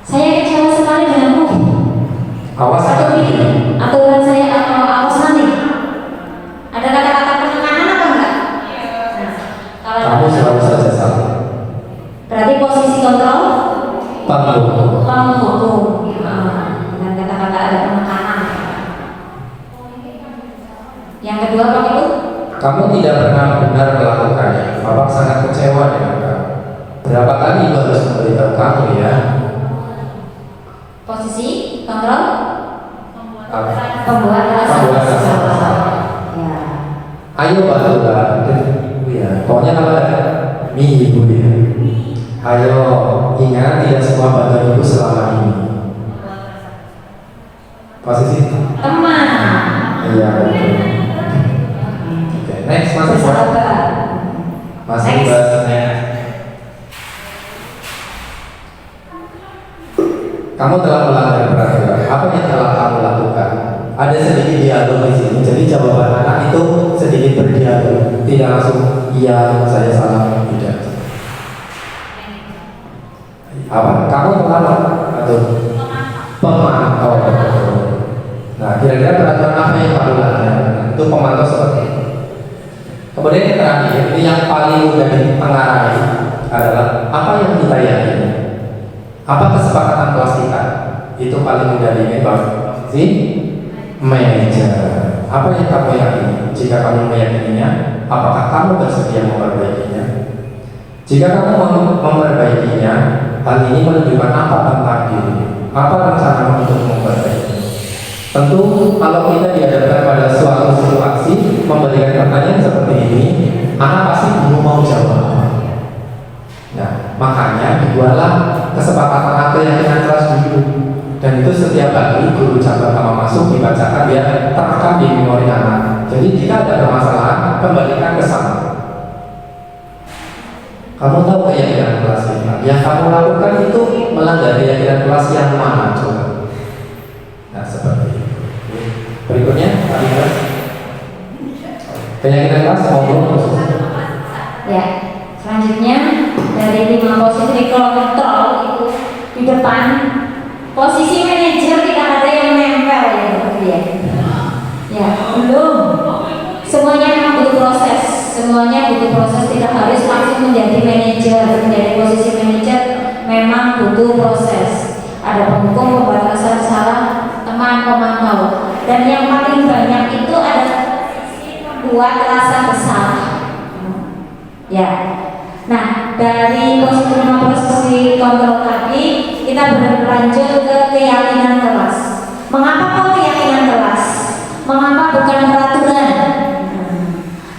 Saya kecewa sekali denganmu.
awas
Patuhi
kami.
aturan saya atau awas nanti. Ada kata-kata penekanan apa enggak? Nah,
Kamu selalu saja salah.
berarti posisi kontrol
Patuh.
penghukum dengan kata-kata ada penekanan. Yang kedua apa itu?
Kamu tidak pernah benar melakukannya. Bapak sangat kecewa dengan kamu. Berapa kali Ibu harus memberitahu kamu ya?
Posisi kontrol
Apa?
pembuat rasa
Pembuat rasa
bersalah.
bersalah.
Ya.
Ayo bantulah Ibu ya. Pokoknya kalau ada mi Ibu ya. Ayo ingat tidak semua bantuan Ibu selama ini. Posisi
Teman.
iya betul. Oke, next masih buat
Bersahabat.
masih
Next.
buat next. Kamu telah melanggar peraturan. Apa yang telah kamu lakukan? Ada sedikit dialog di sini. Jadi jawaban anak itu sedikit berdialog. Tidak langsung iya saya salah, tidak. Apa? Kamu pemantau atau pemantau? Nah, kira-kira peraturan apa yang kamu langgar? Itu pemantau seperti itu. Kemudian yang terakhir, ini yang paling mudah ditengarai adalah apa yang kita yakini. Apa kesepakatan kelas kita? Itu paling mudah diingat bahwa si manajer. Apa yang kamu yakini? Jika kamu meyakininya, apakah kamu bersedia memperbaikinya? Jika kamu memperbaikinya, hal ini menunjukkan apa tentang diri? Apa rencana untuk memperbaiki? Tentu kalau kita dihadapkan pada suatu situasi memberikan pertanyaan seperti ini, anak pasti belum mau jawab. Nah, makanya dibuatlah kesepakatan atau keyakinan kelas dulu. Dan itu setiap kali guru cabang kalau masuk dibacakan biar terekam di memori anak. Jadi jika ada permasalahan, kembalikan ke sana. Kamu tahu keyakinan kelas kita. Yang kamu lakukan itu melanggar keyakinan kelas yang mana coba? Nah, seperti itu. Berikutnya, keyakinan kelas ngobrol khusus.
Ya. Selanjutnya dari 5 posisi kontrol itu di depan posisi manajer tidak ada yang nempel ya. Ya, belum. Semuanya memang butuh proses. Semuanya butuh proses, tidak harus langsung menjadi manajer. Menjadi posisi manajer memang butuh proses. Ada penghukum, pembatasan salah, teman, pemantau. Dan yang paling banyak itu ada membuat rasa bersalah. Ya. Nah, dari posisi kontrol tadi kita berlanjut ke keyakinan kelas. Mengapa kok keyakinan kelas? Mengapa bukan peraturan?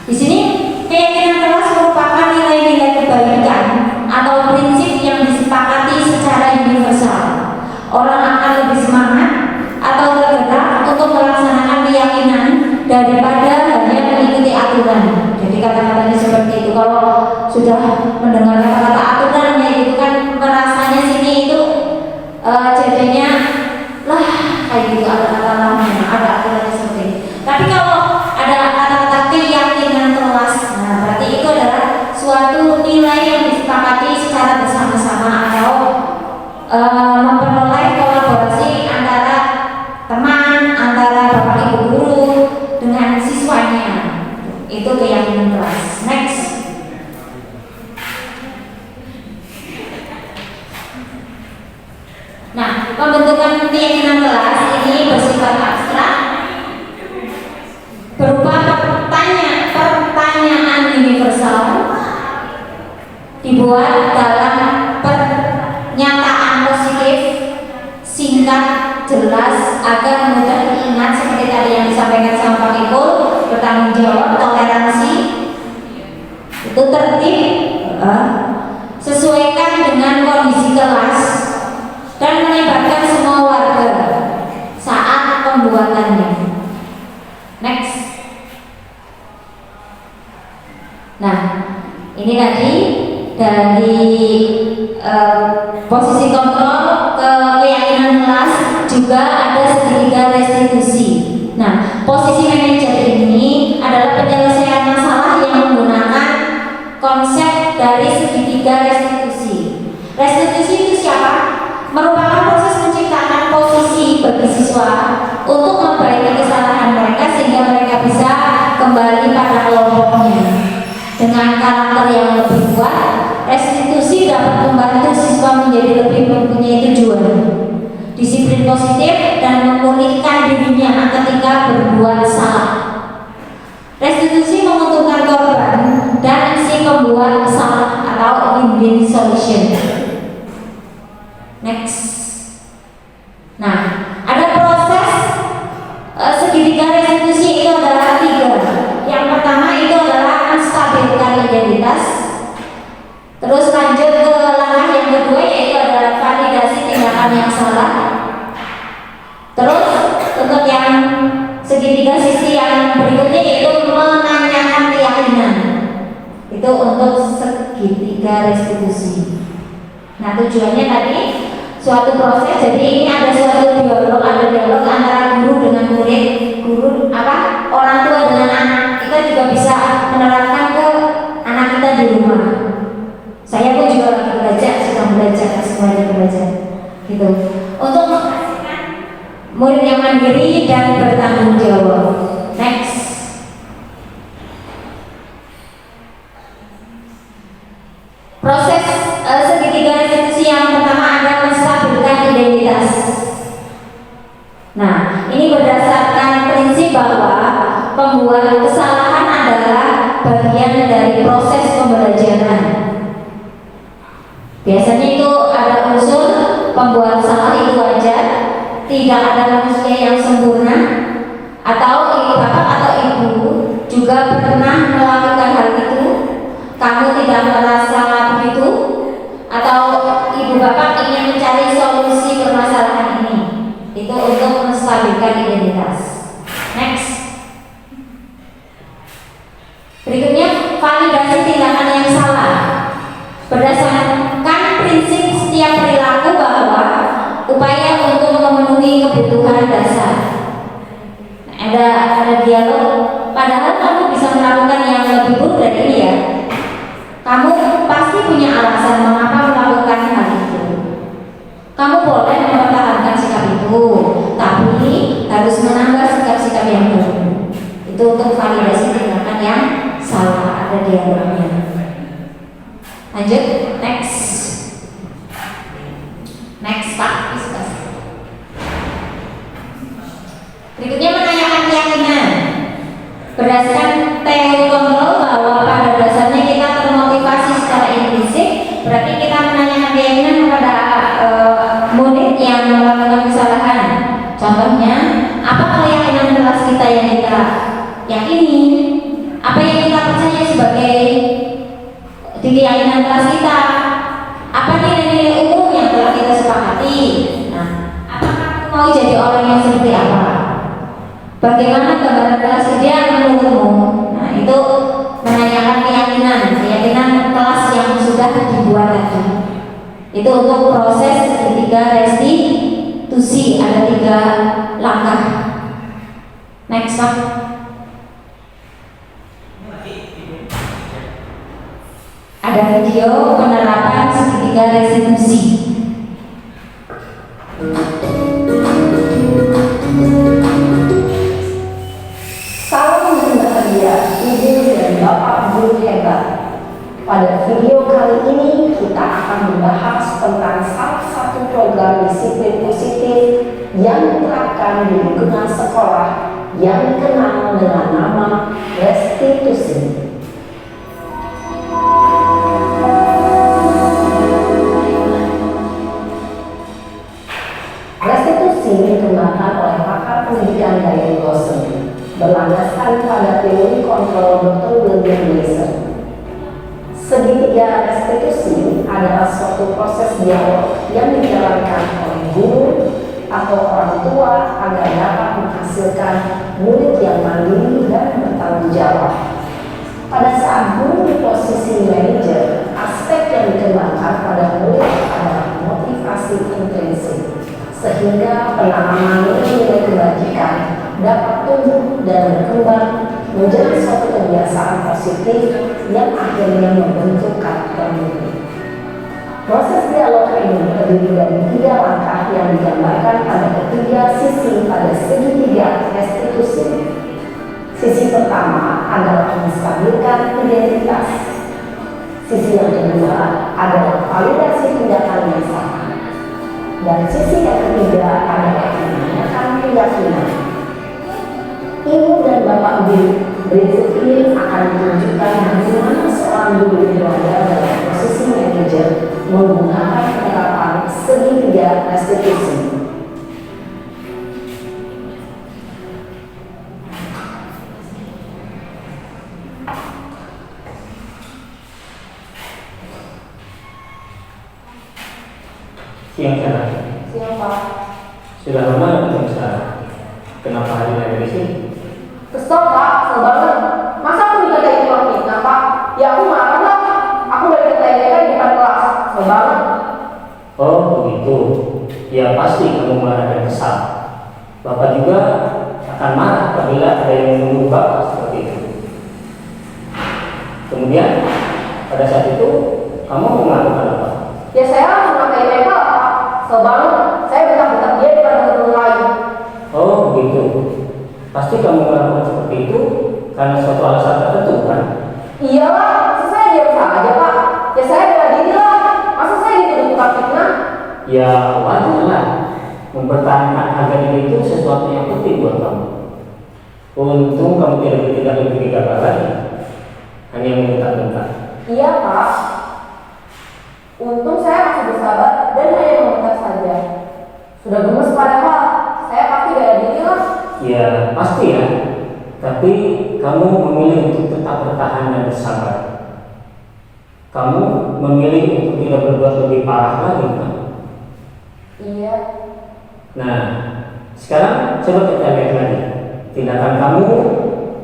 Di sini keyakinan kelas merupakan nilai-nilai kebaikan atau prinsip yang disepakati secara universal. Orang akan lebih semangat atau tergerak untuk melaksanakan keyakinan daripada hanya mengikuti aturan. Jadi kata-katanya seperti itu. Kalau sudah mendengar kata-kata aturannya itu kan merasanya sini itu jadinya lah kayak gitu, ada kata lamanya, ada aturannya seperti itu. Tapi kalau ada kata-kata keyakinan kelas, nah berarti itu adalah suatu nilai yang disepakati secara bersama-sama atau memperoleh kolaborasi antara teman, antara bapak ibu guru dengan pembentukan keyakinan kelas ini bersifat abstrak, berupa pertanyaan universal dibuat dalam pernyataan positif, singkat, jelas, agar mudah diingat seperti tadi yang disampaikan sama Pak Ipul, bertanggung jawab, toleransi, itu tertib, sesuaikan dengan kondisi kelas, dan melibatkan semua warga saat pembuatannya. Next. Nah, ini tadi dari posisi kontrol ke keyakinan kelas, juga ada segitiga restitusi. Nah, posisi manajer ini adalah penyelesaian masalah yang menggunakan konsep dari segitiga restitusi. Restitusi itu siapa? Merupakan proses menciptakan posisi bagi siswa untuk memperbaiki kesalahan mereka sehingga mereka bisa kembali pada kelompoknya. Dengan karakter yang lebih kuat, restitusi dapat membantu siswa menjadi lebih mempunyai tujuan, disiplin positif, dan memulihkan dirinya ketika berbuat salah. Restitusi menguntungkan korban dan si pembuat salah atau win-win solution. Next. Nah, ada proses segitiga restitusi itu adalah 3. Yang pertama itu adalah menstabilkan identitas. Terus lanjut ke langkah yang kedua yaitu adalah validasi tindakan yang salah. Terus untuk yang segitiga sisi yang berikutnya yaitu menanyakan keyakinan. Itu untuk segitiga restitusi. Nah, tujuannya tadi suatu proses, jadi ini ada suatu dialog antara guru dengan murid, orang tua dengan anak. Kita juga bisa menerapkan ke anak kita di rumah. Saya pun juga lagi belajar, sedang belajar, semuanya belajar gitu, untuk menghasilkan murid yang mandiri dan bertanggung jawab. Next. Proses segitiga restitusi yang pertama adalah menstabilkan identitas. Nah, ini berdasarkan prinsip bahwa pembuat kesalahan adalah bagian dari proses pembelajaran. Biasanya itu ada unsur pembuat salah itu wajar, tidak ada manusia yang sempurna, atau bapak atau ibu juga pernah melakukan hal itu. Kamu tidak merasa begitu, atau ibu bapak ingin mencari solusi permasalahan ini. Itu untuk menstabilkan identitas. Next. Berikutnya validasi tindakan yang salah. Berdasarkan prinsip setiap perilaku bahwa upaya untuk memenuhi kebutuhan dasar. Ada dialog. Padahal kamu bisa melakukan yang lebih buruk dari ini ya. Kamu pasti punya alasan mengapa melakukan hal itu. Kamu boleh mempertahankan sikap itu, tapi harus menambah sikap-sikap yang baru. Itu untuk validasi tindakan yang salah, ada dialognya. Lanjut, next. Next, Pak. Berikutnya menanyakan keyakinan. Berdasarkan teori kontrol bahwa pada dasarnya kita termotivasi secara implisit, berarti kita menanyakan keyakinan kepada murid yang melakukan kesalahan. Contohnya, apa keyakinan kelas kita yang kita yakini? Apa yang kita percaya sebagai di keyakinan kelas kita? Apa nilai-nilai umum yang telah kita sepakati? Nah, apakah mau jadi orang yang seperti apa? Bagaimana gambaran kelas ideal menurutmu? Nah, itu menanyakan keyakinan kelas yang sudah dibuat tadi. Itu untuk proses segitiga restitusi, ada 3 langkah. Next, Pak. Ada video penerapan segitiga restitusi.
Salam berbahagia, ibu dan bapak guru hebat. Pada video kali ini kita akan membahas tentang salah satu program disiplin positif yang diterapkan di lingkungan sekolah yang dikenal dengan nama restitusi. Restitusi dikembangkan oleh pakar pendidikan Diane Lawson berlandaskan pada teori kontrol Dr. William Gleason. Segitiga restitusi adalah suatu proses dialog yang dijalankan oleh guru atau orang tua agar dapat menghasilkan murid yang mandiri dan bertanggung jawab. Pada saat guru di posisi manajer, aspek yang dikembangkan pada murid adalah motivasi intrinsik, sehingga penanaman nilai-nilai kebajikan dapat tumbuh dan berkembang menjadi suatu kebiasaan positif yang akhirnya membentuk karakter murid. Proses dialog ini terdiri dari 3 langkah yang digambarkan pada ketiga sisi pada segitiga restitusi. Sisi pertama adalah menstabilkan identitas. Sisi yang kedua adalah validasi tindakan yang salah. Dan sisi yang ketiga adalah menanyakan keyakinan. Ibu dan bapak berikut ini akan menunjukkan bagaimana seorang guru berada dalam posisi manajer menggunakan penerapan segitiga restitusi.
Siang sana.
Siang Pak.
Sudah lama ketemu sekarang. Kenapa hari lagi di sini?
Kesel Pak, kesel banget. Masa aku dikatain orang fitnah Pak? Ya aku marah lah. Aku udah dikatain di depan kelas. Kesel banget.
Oh begitu. Ya pasti kamu marah dan kesal. Bapak juga akan marah apabila ada yang menuduh Bapak seperti itu. Kemudian pada saat itu kamu melakukan apa?
Ya saya langsung pakai mereka Pak. Kesel banget. Saya bentak-bentak dia di depan teman-teman lain.
Oh begitu. Pasti kamu melakukan seperti itu karena suatu alasan tertentu kan?
Iyalah, masa saya diam saja Pak. Ya saya bela diri lah. Masa saya dituduh tukang fitnah?
Ya wajar lah. Mempertahankan harga diri itu sesuatu yang penting buat kamu. Untung kamu tidak bertindak lebih gegabah lagi, hanya membentak-bentak.
Iya Pak. Untung saya masih bersabar dan hanya meminta saja. Sudah gemes pada Pak. Saya pasti bela diri lah.
Ya pasti ya. Tapi kamu memilih untuk tetap bertahan dan bersabar. Kamu memilih untuk tidak berbuat lebih parah lagi kan?
Iya.
Nah, sekarang coba kita lihat lagi tindakan kamu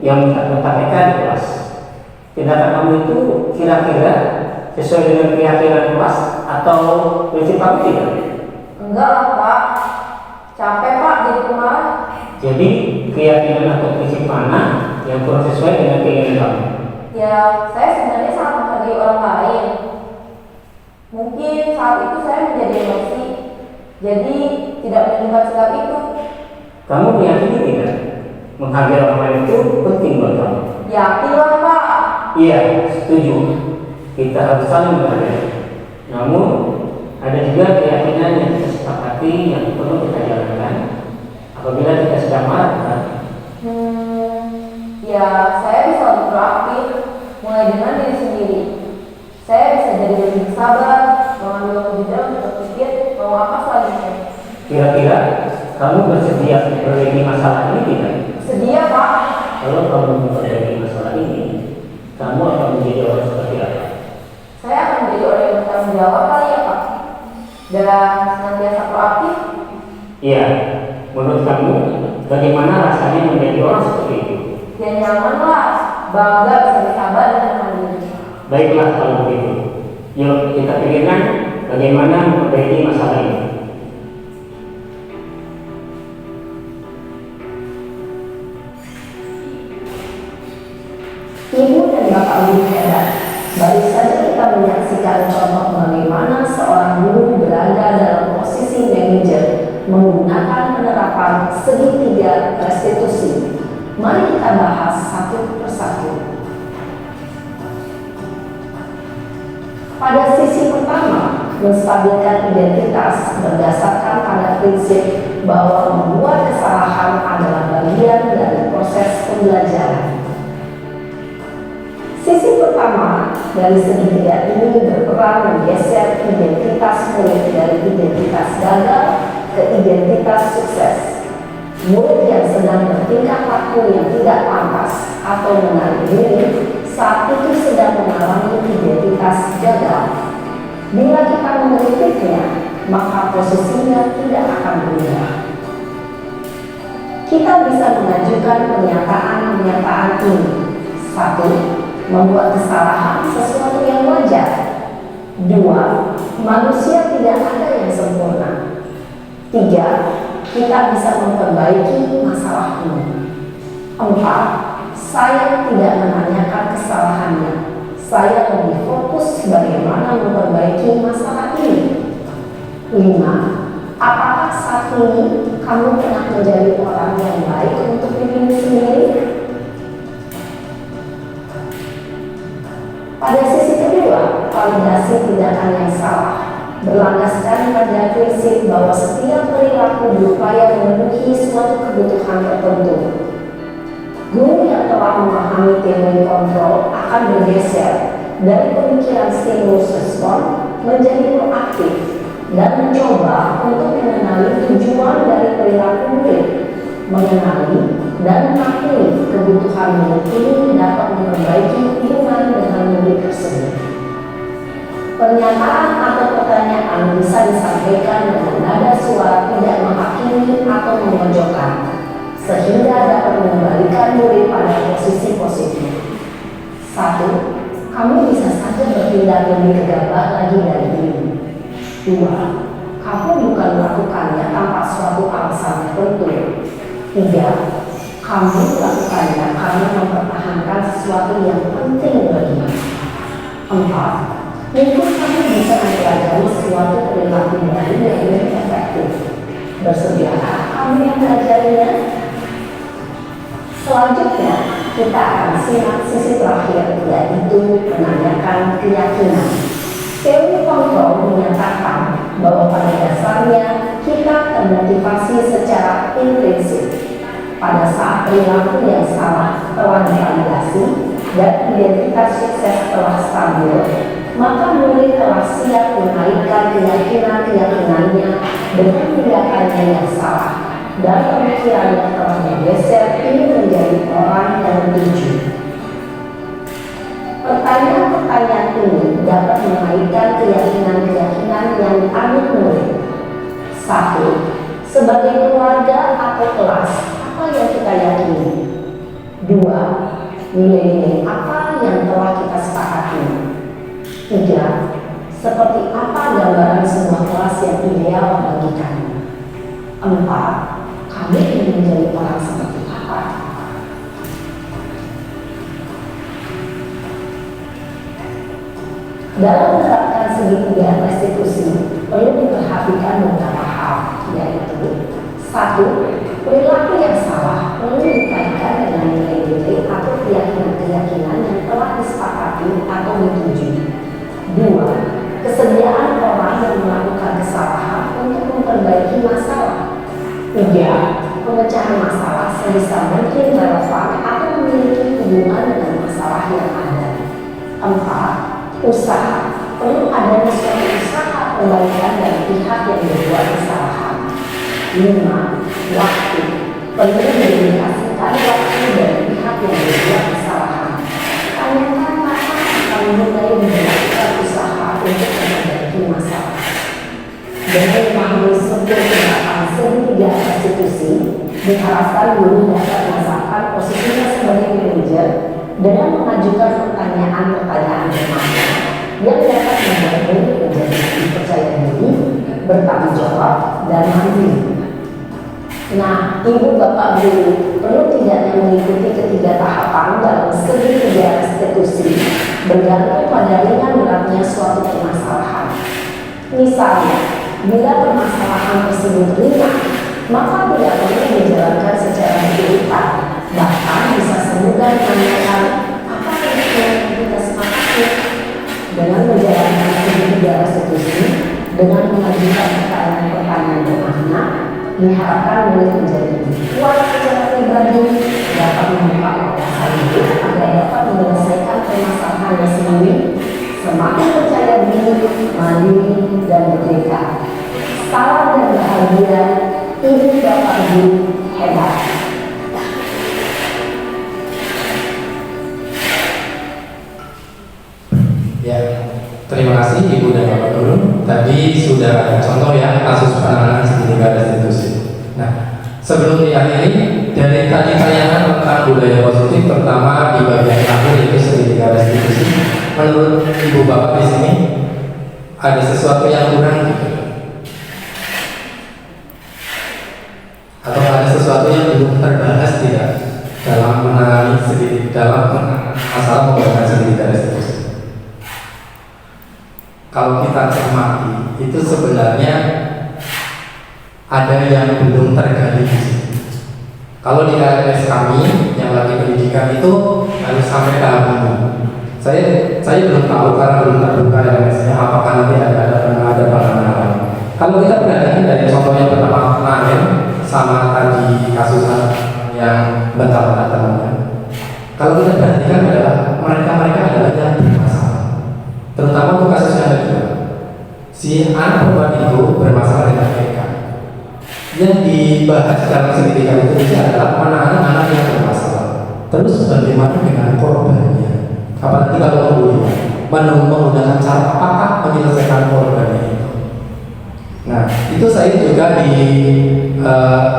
yang mentak-mentak mereka di kelas. Tindakan kamu itu kira-kira sesuai dengan keyakinan kelas atau prinsip kamu tidak?
Enggak lah Pak. Capek Pak jadi pemarah.
Jadi keyakinan atau prinsip mana yang kurang sesuai dengan keinginan kamu?
Ya, saya sebenarnya sangat menghargai orang lain. Mungkin saat itu saya menjadi emosi, jadi tidak menunjukkan sikap itu.
Kamu meyakini tidak? Menghargai orang lain itu penting buat kamu.
Yakinlah Pak.
Iya, setuju. Kita harus saling menghargai. Namun ada juga keyakinan yang kita sepakati yang perlu kita jalankan apabila kita sedang marah kan?
Ya saya bisa lebih proaktif, mulai dengan diri sendiri. Saya bisa jadi lebih sabar, mengambil waktu jeda untuk berpikir mau apa selanjutnya.
Kira-kira kamu bersedia memperbaiki masalah ini tidak?
Sedia Pak.
Kalau kamu memperbaiki masalah ini, kamu akan menjadi orang seperti apa?
Saya akan menjadi orang yang bertanggung jawab kali ya Pak. Dan senantiasa proaktif.
Iya, menurut kamu bagaimana rasanya menjadi orang seperti itu?
Ya nyaman lah, bangga bisa bersabar dan mandiri.
Baiklah kalau begitu. Yuk kita pikirkan bagaimana memperbaiki masalah ini.
Ibu dan bapak guru hebat. Baru saja kita menyaksikan contoh bagaimana seorang guru berada dalam posisi manajer menggunakan penerapan segitiga restitusi. Mari kita bahas satu persatu. Pada sisi pertama, menstabilkan identitas berdasarkan pada prinsip bahwa membuat kesalahan adalah bagian dari proses pembelajaran. Sisi pertama dari segitiga ini berperan menggeser identitas murid dari identitas gagal ke identitas sukses. Murid yang sedang bertingkah laku yang tidak pantas atau menarik diri saat itu sedang mengalami identitas gagal. Bila kita mengkritiknya, maka posisinya tidak akan berubah. Kita bisa mengajukan pernyataan-pernyataan ini. 1. Membuat kesalahan sesuatu yang wajar. 2. Manusia tidak ada yang sempurna. 3. Kita bisa memperbaiki masalah ini. 4. Saya tidak menanyakan kesalahannya. Saya lebih fokus bagaimana memperbaiki masalah ini. 5. Apakah saat ini kamu pernah menjadi orang yang baik untuk dirimu sendiri? Pada sisi kedua, validasi tindakan yang salah berlandaskan pada prinsip bahwa setiap perilaku berupaya memenuhi suatu kebutuhan tertentu. Guru yang telah memahami teori kontrol akan bergeser dari pemikiran stimulus respon menjadi proaktif dan mencoba untuk mengenali tujuan dari perilaku murid, mengenali dan mengakui kebutuhan murid ini dapat memperbaiki hubungan dengan murid tersebut. Pernyataan atau pertanyaan bisa disampaikan dengan nada suara tidak menghakimi atau memojokkan, sehingga dapat mengembalikan murid pada posisi positif. 1. Kamu bisa saja bertindak lebih gegabah lagi dari ini. 2. Kamu bukan melakukannya tanpa suatu alasan tertentu. 3. Kamu melakukannya karena mempertahankan sesuatu yang penting bagimu. 4. Mungkin kamu bisa mempelajari suatu perilaku baru yang lebih efektif. Bersediakah kamu yang mempelajarinya? Selanjutnya, kita akan simak sisi terakhir, yaitu menanyakan keyakinan. Teori kontrol menyatakan bahwa pada dasarnya kita termotivasi secara intrinsik. Pada saat perilaku yang salah telah divalidasi dan identitas sukses telah stabil, maka murid telah siap menaikkan keyakinan-keyakinannya dengan tindakannya yang salah dan pemikirannya telah bergeser ingin menjadi orang yang tuju. Pertanyaan-pertanyaan ini dapat menaikkan keyakinan-keyakinan yang dianut murid. 1. Sebagai keluarga atau kelas, apa yang kita yakini? 2. Nilai-nilai apa yang telah kita sepakati? 3. Seperti apa gambaran sebuah kelas yang ideal bagi kami? 4. Kami ingin menjadi orang seperti apa? Dalam menerapkan segitiga restitusi, perlu diperhatikan beberapa hal, yaitu 1. Perilaku yang salah perlu dikaitkan dengan nilai-nilai atau keyakinan-keyakinan yang telah disepakati atau dituju. 2. Kesediaan orang yang melakukan kesalahan untuk memperbaiki masalah. 3. Pemecahan masalah sebisa mungkin relevan atau memiliki hubungan dengan masalah yang ada. 4. Usaha. Perlu adanya suatu usaha perbaikan dari pihak yang berbuat kesalahan. 5. Waktu. Perlu didedikasikan waktu dari pihak yang berbuat kesalahan. Tanyakan kapan akan mulai melakukan usaha untuk memperbaiki masalah. Dengan memahami struktur tindakan segitiga restitusi, diharapkan guru dapat merasakan posisinya sebagai manajer dengan mengajukan pertanyaan-pertanyaan bermakna yang dapat membuat murid menjadi lebih percaya diri, bertanggung jawab, dan mandiri. Nah, ibu bapak guru perlu tidaknya mengikuti ketiga tahapan dalam segitiga restitusi bergantung pada ringan beratnya suatu permasalahan. Misalnya, bila permasalahan tersebut ringan, maka tidak perlu dijalankan secara berurutan. Bahkan bisa semudah menanyakan apa yang kita sepakati. Dengan menjalankan segitiga restitusi, dengan mengajukan pertanyaan-pertanyaan bermakna, diharapkan murid menjadi kuat secara pribadi, dapat membuka wawasan hidup agar dapat menyelesaikan permasalahannya sendiri, semakin percaya diri, mandiri, dan merdeka. Salam dan bahagia, ini Bapak Guru hebat.
Ya, terima kasih Ibu dan Bapak Guru. Tadi sudah ada contoh ya kasus penanganan segitiga restitusi. Nah, sebelum diakhiri, dari tadi tayangan tentang budaya positif, terutama di bagian akhir yaitu segitiga restitusi, menurut Ibu Bapak di sini ada sesuatu yang kurang gitu? Atau ada sesuatu yang belum terbahas tidak dalam menangani masalah pembuatan segitiga restitusi? Kalau kita cermati, itu sebenarnya ada yang belum tergali di sini. Kalau di LMS kami yang lagi pendidikan itu harus sampai tahap ini. Saya belum tahu karena belum terbuka LMS-nya apakah nanti ada penanganan. Kalau kita perhatikan dari contoh yang pertama kemarin sama tadi kasus yang bentar temannya. Kalau kita perhatikan adalah mereka adalah yang bermasalah. Terutama untuk kasus yang kedua, si anak perempuan itu bermasalah dengan mereka. Yang dibahas dalam segitiga itu adalah penanganan anak yang bermasalah. Terus bagaimana dengan korbannya? Apalagi kalau menggunakan cara apakah menyelesaikan korbannya itu? Nah, itu saya juga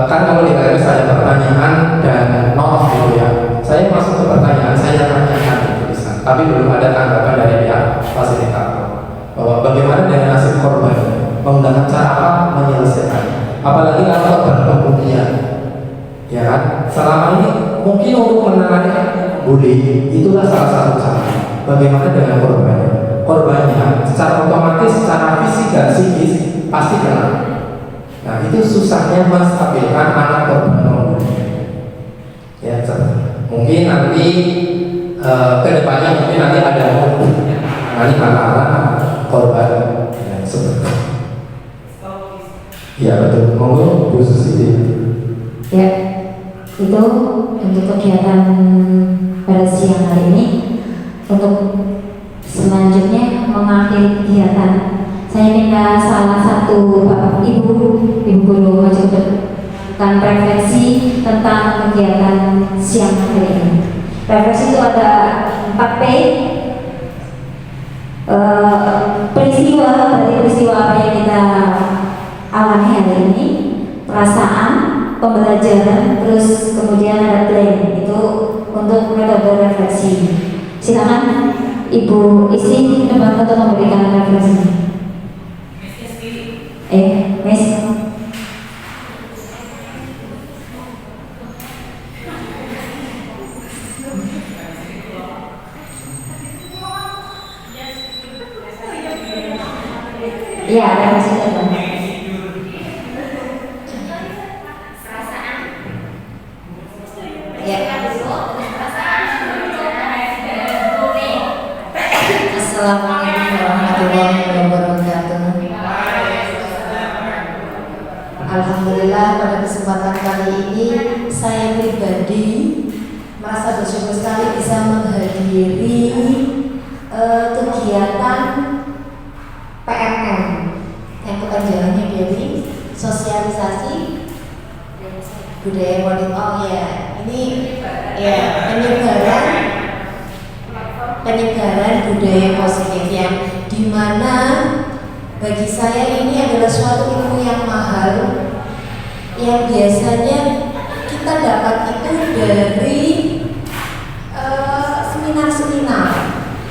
kan kalau di LMS ada pertanyaan dan not gitu ya. Saya masuk ke pertanyaan, saya tanyakan di tulisan, tapi belum ada tanggapan dari pihak fasilitator bahwa bagaimana dengan nasib korban, menggunakan cara apa menyelesaikan. Apalagi kalau korban pembunuhan, ya kan? Selama ini mungkin untuk menangani bullying itulah salah satu cara. Bagaimana dengan korbannya secara otomatis, secara fisik dan psikis pasti kena. Nah, itu susahnya menstabilkan anak korban pembunuhan. Ya, mungkin nanti kedepannya mungkin nanti ada nanti anak-anak korban dan sebagainya. Ya betul, monggo Bu Susi.
Ya, itu untuk kegiatan pada siang hari ini. Untuk selanjutnya mengakhiri kegiatan, saya minta salah satu Bapak Ibu Guru menjelaskan refleksi tentang kegiatan siang hari ini. Refleksi itu ada 4P. Peristiwa, berarti peristiwa apa yang kita alami hari ini, perasaan, pembelajaran, terus kemudian ada plan. Itu untuk metode refleksi. Silakan Ibu Isi depan untuk memberikan refleksi. Miss. Iya, ada masih ada. Assalamualaikum warahmatullahi wabarakatuh. Alhamdulillah pada kesempatan kali ini saya pribadi merasa bersyukur sekali bisa menghadiri kegiatan PMM yang kepanjangannya dari sosialisasi budaya politik. Oh ya, ini ya penyebaran budaya positif yang dimana bagi saya ini adalah suatu ilmu yang mahal yang biasanya kita dapat itu dari seminar-seminar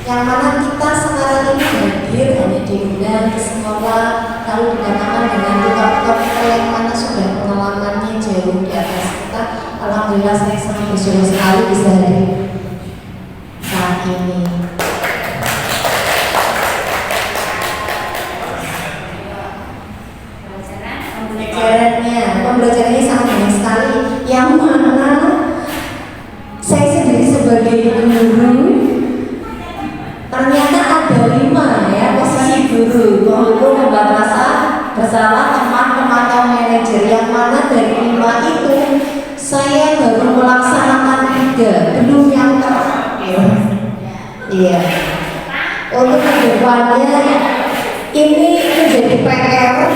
yang mana kita sekarang ini hadir hanya diundang ke sekolah lalu dikatakan dengan tukar-tukar kita yang mana sudah pengalamannya jauh di atas kita. Alhamdulillah saya sangat bersyukur sekali bisa hadir saat ini. Pembelajarannya sangat banyak sekali yang mana saya sendiri sebagai guru ternyata ada 5
setelah itu saya baru melaksanakan 3, belum yang terakhir. Iya. Untuk kedepannya ini menjadi PR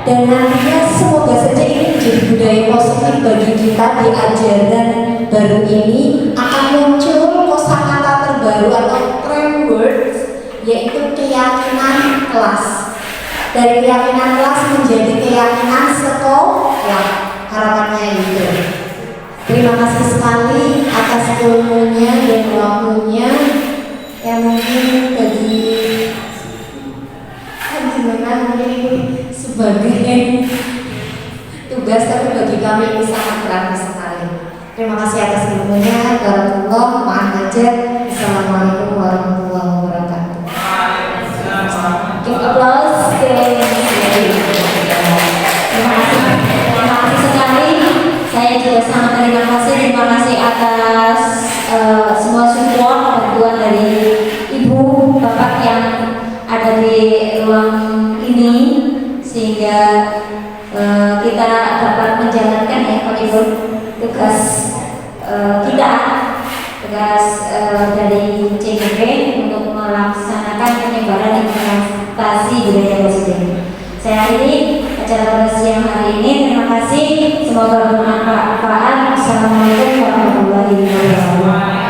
dan nantinya semoga saja ini menjadi budaya positif bagi kita di ajaran baru ini akan muncul kosakata terbaru atau trend words, yaitu keyakinan kelas. Dari keyakinan kelas menjadi keyakinan sekolah, harapannya itu. Terima kasih sekali atas ilmunya dan waktunya yang mungkin bagi gimana mungkin ini sebagai tugas, tapi bagi kami ini sangat berarti sekali. Terima kasih atas ilmunya. Warahmatullahi wabarakatuh. Assalamualaikum warahmatullahi wabarakatuh.
Give applause. Terima kasih sekali. Saya juga sangat terima kasih. Terima kasih atas semua support bantuan dari ibu bapak yang ada di ruang ini sehingga kita dapat menjalankan ya Pak Ibu tugas kita dari CGP untuk melaksanakan penyebaran implementasi budaya positif. Saya akhiri acara pada siang hari ini. Terima kasih. Semoga bermanfaat. Assalamualaikum warahmatullahi wabarakatuh.